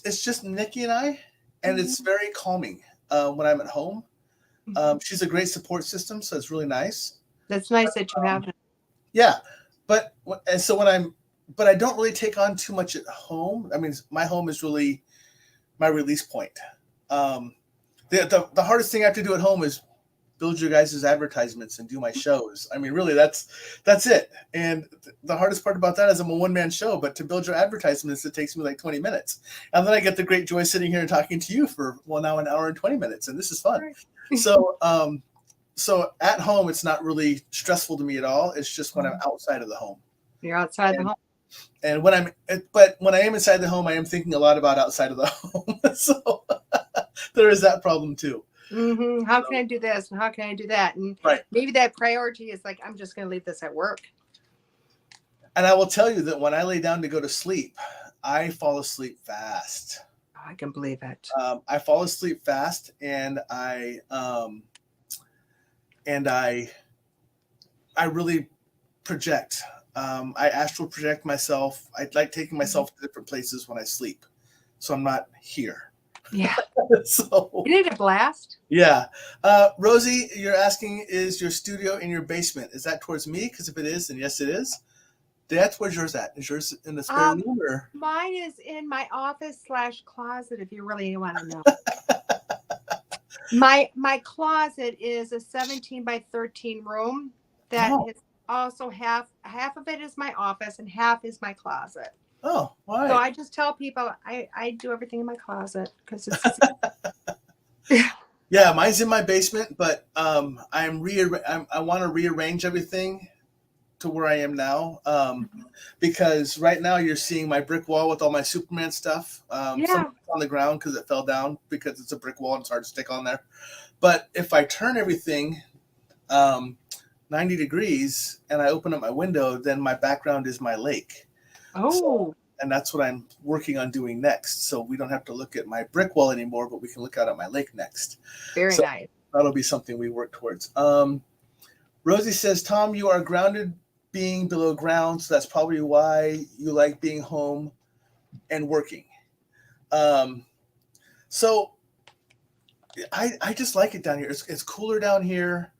just Nikki and I, and it's very calming when I'm at home. She's a great support system, so it's really nice. That's nice that you have it. Yeah, but I don't really take on too much at home. I mean, my home is really my release point. The hardest thing I have to do at home is build your guys' advertisements and do my shows. I mean, really, that's it. And the hardest part about that is I'm a one-man show, but to build your advertisements, it takes me like 20 minutes. And then I get the great joy sitting here and talking to you for, now an hour and 20 minutes. And this is fun. Right. So at home, it's not really stressful to me at all. It's just when I'm outside of the home. You're outside the home. And when I am inside the home, I am thinking a lot about outside of the home. So there is that problem too. Mm-hmm. How can I do this? And how can I do that? And maybe that priority is like, I'm just going to leave this at work. And I will tell you that when I lay down to go to sleep, I fall asleep fast. I can believe it. I fall asleep fast, and I really project. I astral project myself. I like taking myself to different places when I sleep, so I'm not here. Yeah. So you need a blast. Yeah. Rosie, you're asking, is your studio in your basement? Is that towards me? Because if it is, then yes, it is. That's where's yours at? Is yours in the spare room or? Mine is in my office/closet. If you really want to know. My closet is a 17 by 13 room that is also half of it is my office and half is my closet. Oh, why? So I just tell people I do everything in my closet because it's. Yeah, mine's in my basement, but I want to rearrange everything to where I am now, because right now you're seeing my brick wall with all my Superman stuff. Some on the ground because it fell down because it's a brick wall and it's hard to stick on there. But if I turn everything 90 degrees and I open up my window, then my background is my lake. And that's what I'm working on doing next. So we don't have to look at my brick wall anymore, but we can look out at my lake next. Very nice. That'll be something we work towards. Rosie says, Tom, you are grounded being below ground, so that's probably why you like being home and working. So I just like it down here. It's cooler down here,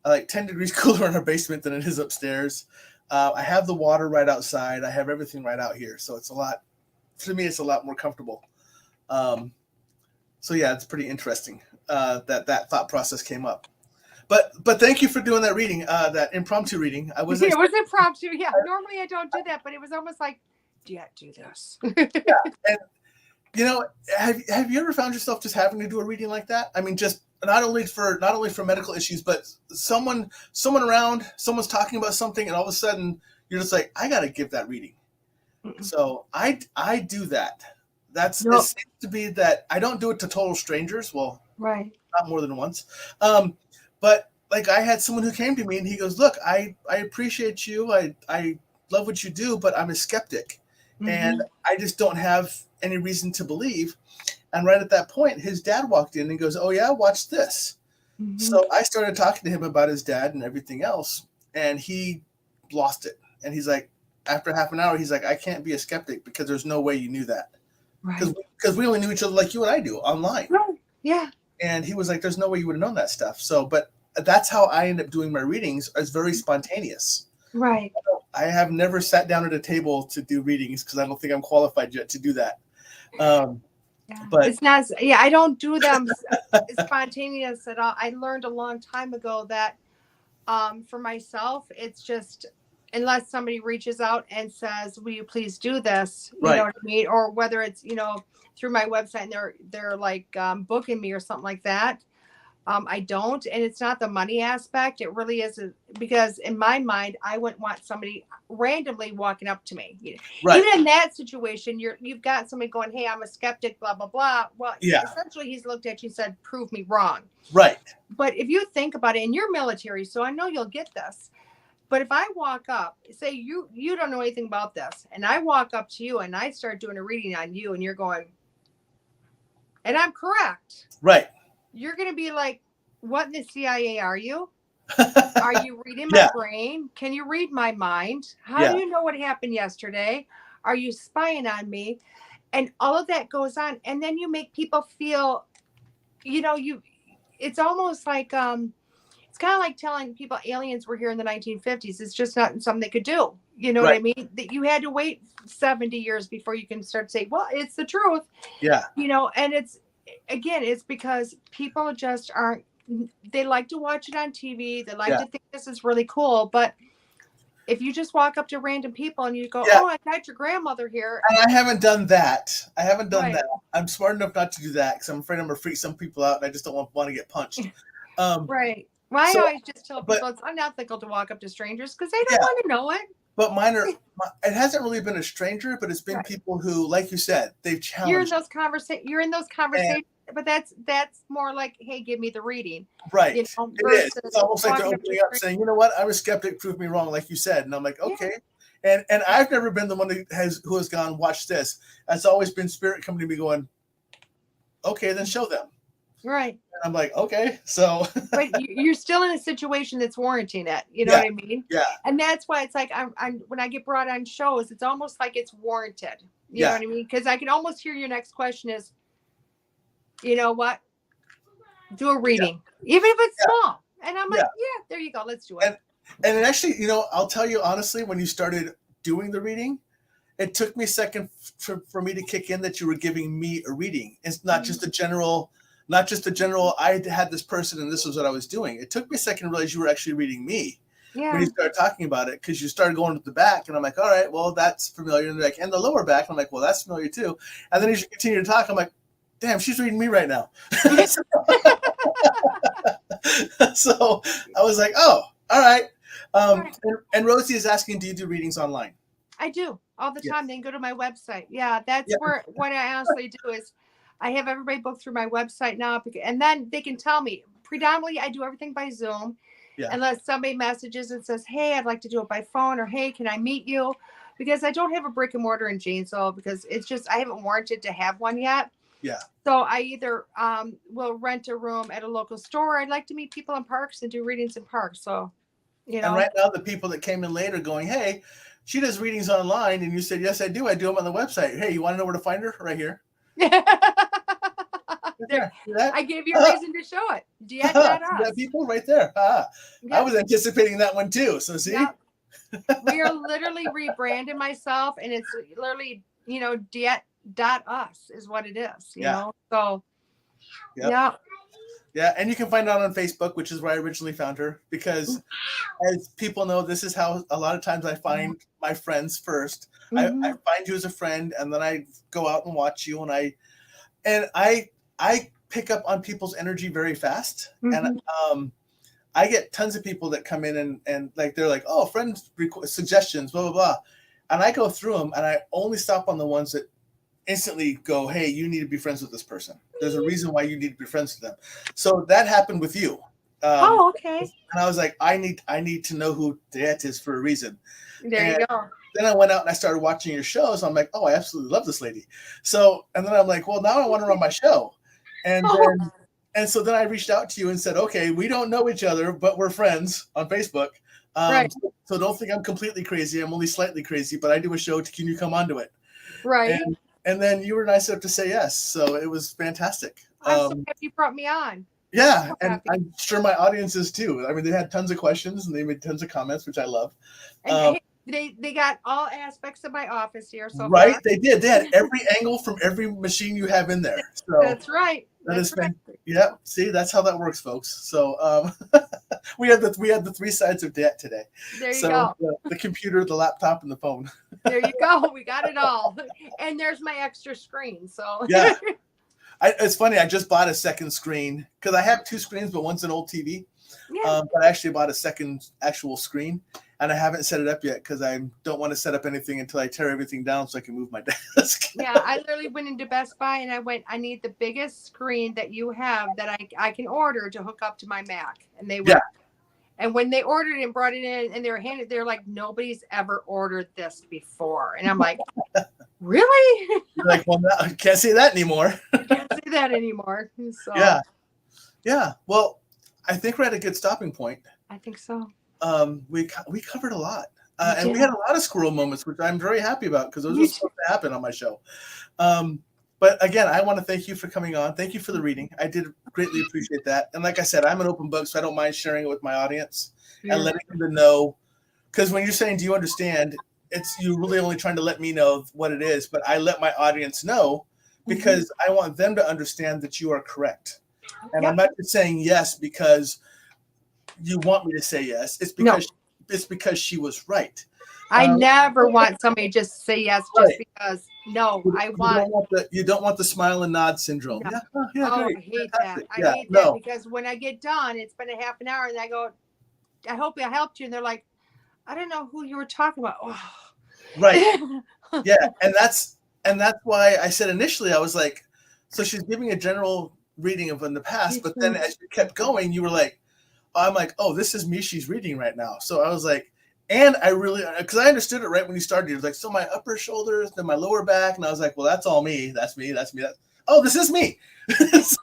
like 10 degrees cooler in our basement than it is upstairs. I have the water right outside. I have everything right out here. So it's a lot more comfortable. So yeah, it's pretty interesting that thought process came up. But thank you for doing that reading, that impromptu reading. It was impromptu. Yeah. Normally I don't do that, but it was almost like, yeah, do this. Yeah. And have you ever found yourself just having to do a reading like that? I mean, just not only for medical issues, but someone around, someone's talking about something, and all of a sudden you're just like, I got to give that reading. Mm-mm. So I do that. It seems to be that I don't do it to total strangers. Well, right, not more than once. But like I had someone who came to me and he goes, look, I appreciate you. I love what you do, but I'm a skeptic. Mm-hmm. And I just don't have any reason to believe. And right at that point, his dad walked in and goes, oh yeah, watch this. So I started talking to him about his dad and everything else, and he lost it. And he's like, after half an hour, he's like, I can't be a skeptic because there's no way you knew that. Right. Because we only knew each other like you and I do online. Right. Yeah. And he was like, there's no way you would have known that stuff. So, but that's how I end up doing my readings. It's very spontaneous. Right. I have never sat down at a table to do readings because I don't think I'm qualified yet to do that. But it's not. Yeah, I don't do them spontaneous at all. I learned a long time ago that for myself, it's just unless somebody reaches out and says, "Will you please do this?" You know what I mean? Or whether it's through my website and they're like booking me or something like that. I don't, and it's not the money aspect. It really isn't, because in my mind, I wouldn't want somebody randomly walking up to me. Even in that situation, you've got somebody going, "Hey, I'm a skeptic," blah blah blah. Well, essentially, he's looked at you and said, "Prove me wrong." Right. But if you think about it, and you're military, so I know you'll get this. But if I walk up, say you don't know anything about this, and I walk up to you and I start doing a reading on you, and you're going, and I'm correct. Right. You're going to be like, what in the CIA are you? Are you reading my brain? Can you read my mind? How do you know what happened yesterday? Are you spying on me? And all of that goes on. And then you make people feel, it's almost like, it's kind of like telling people aliens were here in the 1950s. It's just not something they could do. You know what I mean? That you had to wait 70 years before you can start to say, well, it's the truth. Yeah. And it's because people just aren't, they like to watch it on TV. They like to think this is really cool. But if you just walk up to random people and you go, "Oh, I got your grandmother here." And I haven't done that. That. I'm smart enough not to do that because I'm afraid I'm going to freak some people out and I just don't want to get punched. Right. Well, I always just tell people it's unethical to walk up to strangers because they don't want to know it. But it hasn't really been a stranger, but it's been people who, like you said, they've challenged. You're in those conversations, but that's more like, "Hey, give me the reading." Right. It is. It's almost like they're opening up saying, "You know what? I'm a skeptic. Prove me wrong," like you said. And I'm like, okay. Yeah. And I've never been the one who has gone, "Watch this." It's always been spirit coming to me going, "Okay, then show them." Right. And I'm like, okay, so. But you're still in a situation that's warranting it. You know what I mean? Yeah. And that's why it's like I'm when I get brought on shows, it's almost like it's warranted. You know what I mean? Because I can almost hear your next question is, "You know what? Do a reading, even if it's small." And I'm like, there you go, let's do it. And it actually, I'll tell you honestly, when you started doing the reading, it took me a second for me to kick in that you were giving me a reading. It's not just a general. I had this person and this was what I was doing. It took me a second to realize you were actually reading me when you started talking about it, because you started going to the back and I'm like, all right, well, that's familiar. And they're like, and the lower back. I'm like, well, that's familiar too. And then as you continue to talk, I'm like, damn, she's reading me right now. So I was like, oh, all right. And Rosie is asking, do you do readings online? I do all the time. They can go to my website. Yeah, that's where what I honestly do is I have everybody booked through my website now, and then they can tell me. Predominantly, I do everything by Zoom, unless somebody messages and says, "Hey, I'd like to do it by phone," or "Hey, can I meet you?" Because I don't have a brick and mortar in Janesville, because it's just I haven't warranted to have one yet. Yeah. So I either will rent a room at a local store. I'd like to meet people in parks and do readings in parks. So, And right now, the people that came in later going, "Hey, she does readings online," and you said, "Yes, I do. I do them on the website." Hey, you want to know where to find her? Right here. I gave you a reason to show it. DeEtta people right there. I was anticipating that one too. So see, we are literally rebranding myself, and it's literally DeEtta.us is what it is. You know, so yeah, and you can find out on Facebook, which is where I originally found her, because as people know, this is how a lot of times I find my friends first. I find you as a friend, and then I go out and watch you, and I pick up on people's energy very fast. And I get tons of people that come in and like they're like, "Oh, friend suggestions, blah blah blah," and I go through them, and I only stop on the ones that instantly go, "Hey, you need to be friends with this person. There's a reason why you need to be friends with them." So that happened with you. Okay. And I was like, I need to know who DeEtta is for a reason. There you go. Then I went out and I started watching your shows. I'm like, oh, I absolutely love this lady. So, and then I'm like, well, now I want her on my show. And then And so then I reached out to you and said, okay, we don't know each other, but we're friends on Facebook. Right. So don't think I'm completely crazy. I'm only slightly crazy, but I do a show. Can you come onto it? Right. And then you were nice enough to say yes. So it was fantastic. I'm so happy you brought me on. Yeah, So and happy. I'm sure my audience is too. I mean, they had tons of questions and they made tons of comments, which I love. And they got all aspects of my office here. So Right, far. they did. They had every angle from every machine you have in there. So That's right. That's right. Yeah. See, that's how that works, folks. So we had the three sides of DeEtta today. There you go. The computer, the laptop, and the phone. There you go. We got it all. And there's my extra screen. So yeah. It's funny. I just bought a second screen because I have two screens, but one's an old TV. Yeah. But I actually bought a second actual screen, and I haven't set it up yet because I don't want to set up anything until I tear everything down so I can move my desk. Yeah, I literally went into Best Buy and I need the biggest screen that you have that I can order to hook up to my Mac. And they were, yeah. And when they ordered it and brought it in and they're like, nobody's ever ordered this before. And I'm like, really? You're like, well, no, I can't say that anymore. Can't say that anymore. So, yeah. Yeah. Well, I think we're at a good stopping point. I think so. We covered a lot. And we had a lot of squirrel moments, which I'm very happy about because those are supposed to happen on my show. But again, I want to thank you for coming on. Thank you for the reading. I did greatly appreciate that. And like I said, I'm an open book, so I don't mind sharing it with my audience and letting them know. Because when you're saying, do you understand? It's you really only trying to let me know what it is, but I let my audience know because I want them to understand that you are correct. And I'm not just saying yes because you want me to say yes. It's because she was right. I never want somebody to just say yes just because. No, you don't want the smile and nod syndrome. No. Yeah, I hate that. I hate that because when I get done, it's been a half an hour, and I go, I hope I helped you, and they're like, I don't know who you were talking about. Oh. Right. Yeah, and that's why I said initially I was like, so she's giving a general reading of in the past, but then as you kept going, you were like, I'm like, oh, this is me she's reading right now. So I was like, and I really, because I understood it right when you started. It was like, so my upper shoulders, then my lower back, and I was like, well, that's all me. That's me. Oh, this is me. So,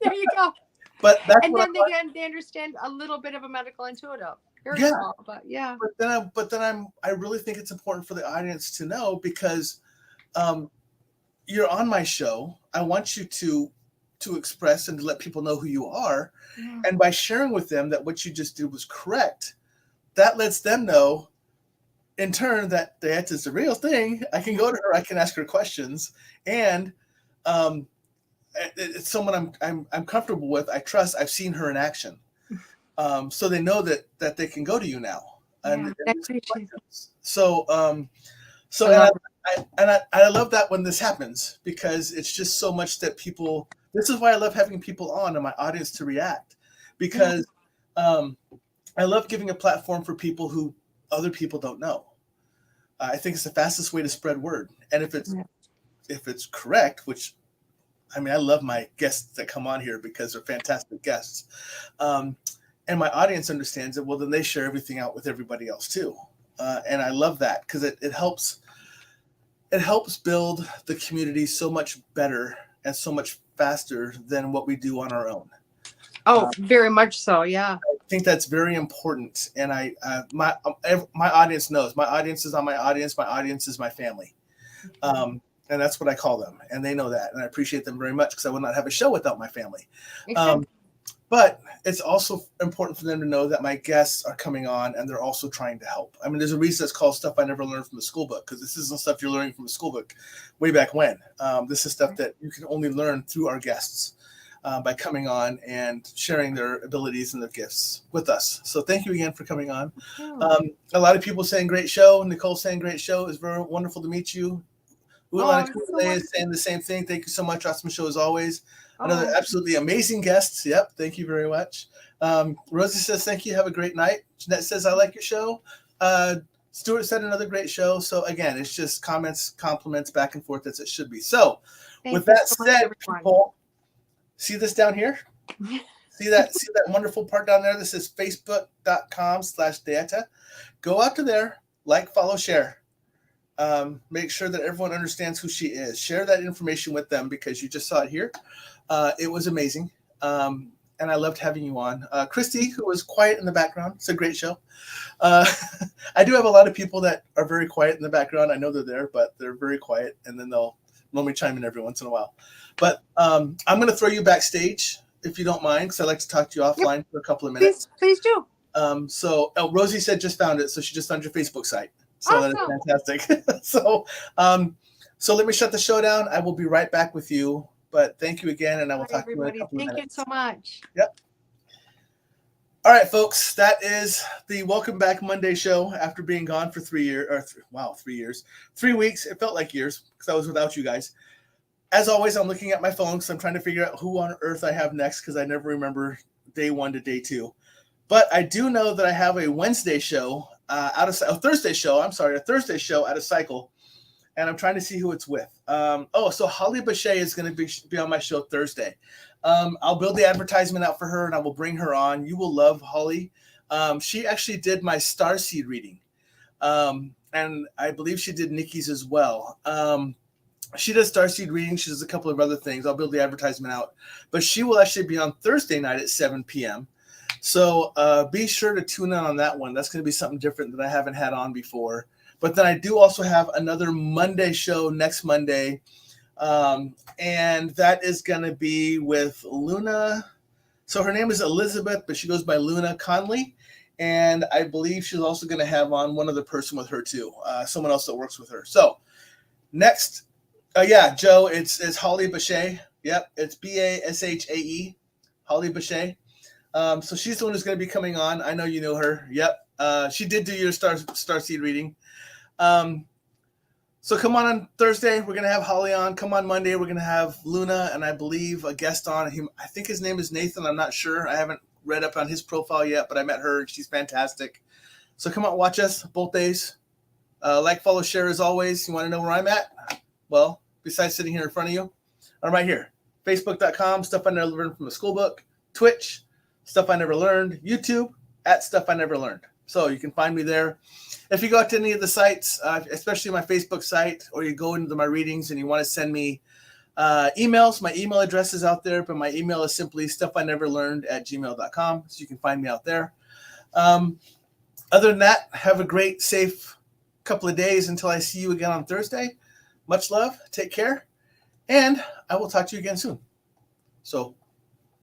there you go. But that's and then they understand a little bit of a medical intuitive. Very small, but yeah. But then I really think it's important for the audience to know because you're on my show. I want you to express and to let people know who you are. Yeah. And by sharing with them that what you just did was correct, that lets them know in turn that DeEtta is the real thing. I can go to her, I can ask her questions, and it's someone I'm comfortable with. I trust. I've seen her in action, so they know that they can go to you now. And so I love that when this happens because it's just so much that people. This is why I love having people on and my audience to react because I love giving a platform for people who other people don't know. I think it's the fastest way to spread word. And if it's correct, which I mean, I love my guests that come on here because they're fantastic guests. And my audience understands it. Well, then they share everything out with everybody else too. And I love that because it helps build the community so much better and so much faster than what we do on our own. Oh, very much so. Yeah. I think that's very important. And my audience knows. My audience is on my audience. My audience is my family. And that's what I call them. And they know that. And I appreciate them very much because I would not have a show without my family. But it's also important for them to know that my guests are coming on and they're also trying to help. I mean, there's a reason it's called Stuff I Never Learned from a School Book because this isn't stuff you're learning from a school book way back when. This is stuff that you can only learn through our guests by coming on and sharing their abilities and their gifts with us. So thank you again for coming on. A lot of people saying great show. Nicole saying great show. It's very wonderful to meet you. Is saying the same thing. Thank you so much. Awesome show as always. Another absolutely amazing guest. Yep. Thank you very much. Rosie says, thank you. Have a great night. Jeanette says, I like your show. Stuart said another great show. So again, it's just comments, compliments back and forth as it should be. So with that said, people, see this down here? See that wonderful part down there? This is facebook.com/DeEtta. Go out to there, like, follow, share. Make sure that everyone understands who she is. Share that information with them because you just saw it here. It was amazing. And I loved having you on. Christy, who was quiet in the background. It's a great show. I do have a lot of people that are very quiet in the background. I know they're there, but they're very quiet, and then they'll normally chime in every once in a while. But I'm going to throw you backstage, if you don't mind, because I'd like to talk to you offline for a couple of minutes. Please do. So Rosie said just found it, so she just found your Facebook site. So Awesome. That is fantastic. So let me shut the show down. I will be right back with you. But thank you again, and I will talk to you in a couple of minutes. Thank you so much. Yep. All right, folks, that is the Welcome Back Monday show after being gone for 3 years. 3 years. 3 weeks. It felt like years because I was without you guys. As always, I'm looking at my phone because I'm trying to figure out who on earth I have next because I never remember day 1 to day 2. But I do know that I have a Wednesday show a Thursday show out of Cycle. And I'm trying to see who it's with. So Holly Boucher is going to be on my show Thursday. I'll build the advertisement out for her, and I will bring her on. You will love Holly. She actually did my starseed reading. And I believe she did Nikki's as well. She does starseed reading. She does a couple of other things. I'll build the advertisement out. But she will actually be on Thursday night at 7 p.m. So be sure to tune in on that one. That's going to be something different that I haven't had on before. But then I do also have another Monday show next Monday. And that is going to be with Luna. So her name is Elizabeth, but she goes by Luna Conley. And I believe she's also going to have on one other person with her too. Someone else that works with her. So next, Joe, it's Holly Boucher. Yep, it's Bashae, Holly Boucher. So she's the one who's going to be coming on. I know you know her. Yep. She did do your starseed reading. So come on Thursday, we're going to have Holly on. Come on Monday, we're going to have Luna, and I believe a guest on. I think his name is Nathan. I'm not sure. I haven't read up on his profile yet, but I met her. She's fantastic. So come on, watch us both days. Like, follow, share as always. You want to know where I'm at? Well, besides sitting here in front of you, I'm right here. Facebook.com, Stuff I Never Learned from the School Book. Twitch, Stuff I Never Learned. YouTube, @Stuff I Never Learned. So you can find me there. If you go out to any of the sites, especially my Facebook site, or you go into my readings and you want to send me emails, my email address is out there, but my email is simply stuffineverlearned@gmail.com. So you can find me out there. Other than that, have a great, safe couple of days until I see you again on Thursday. Much love. Take care. And I will talk to you again soon. So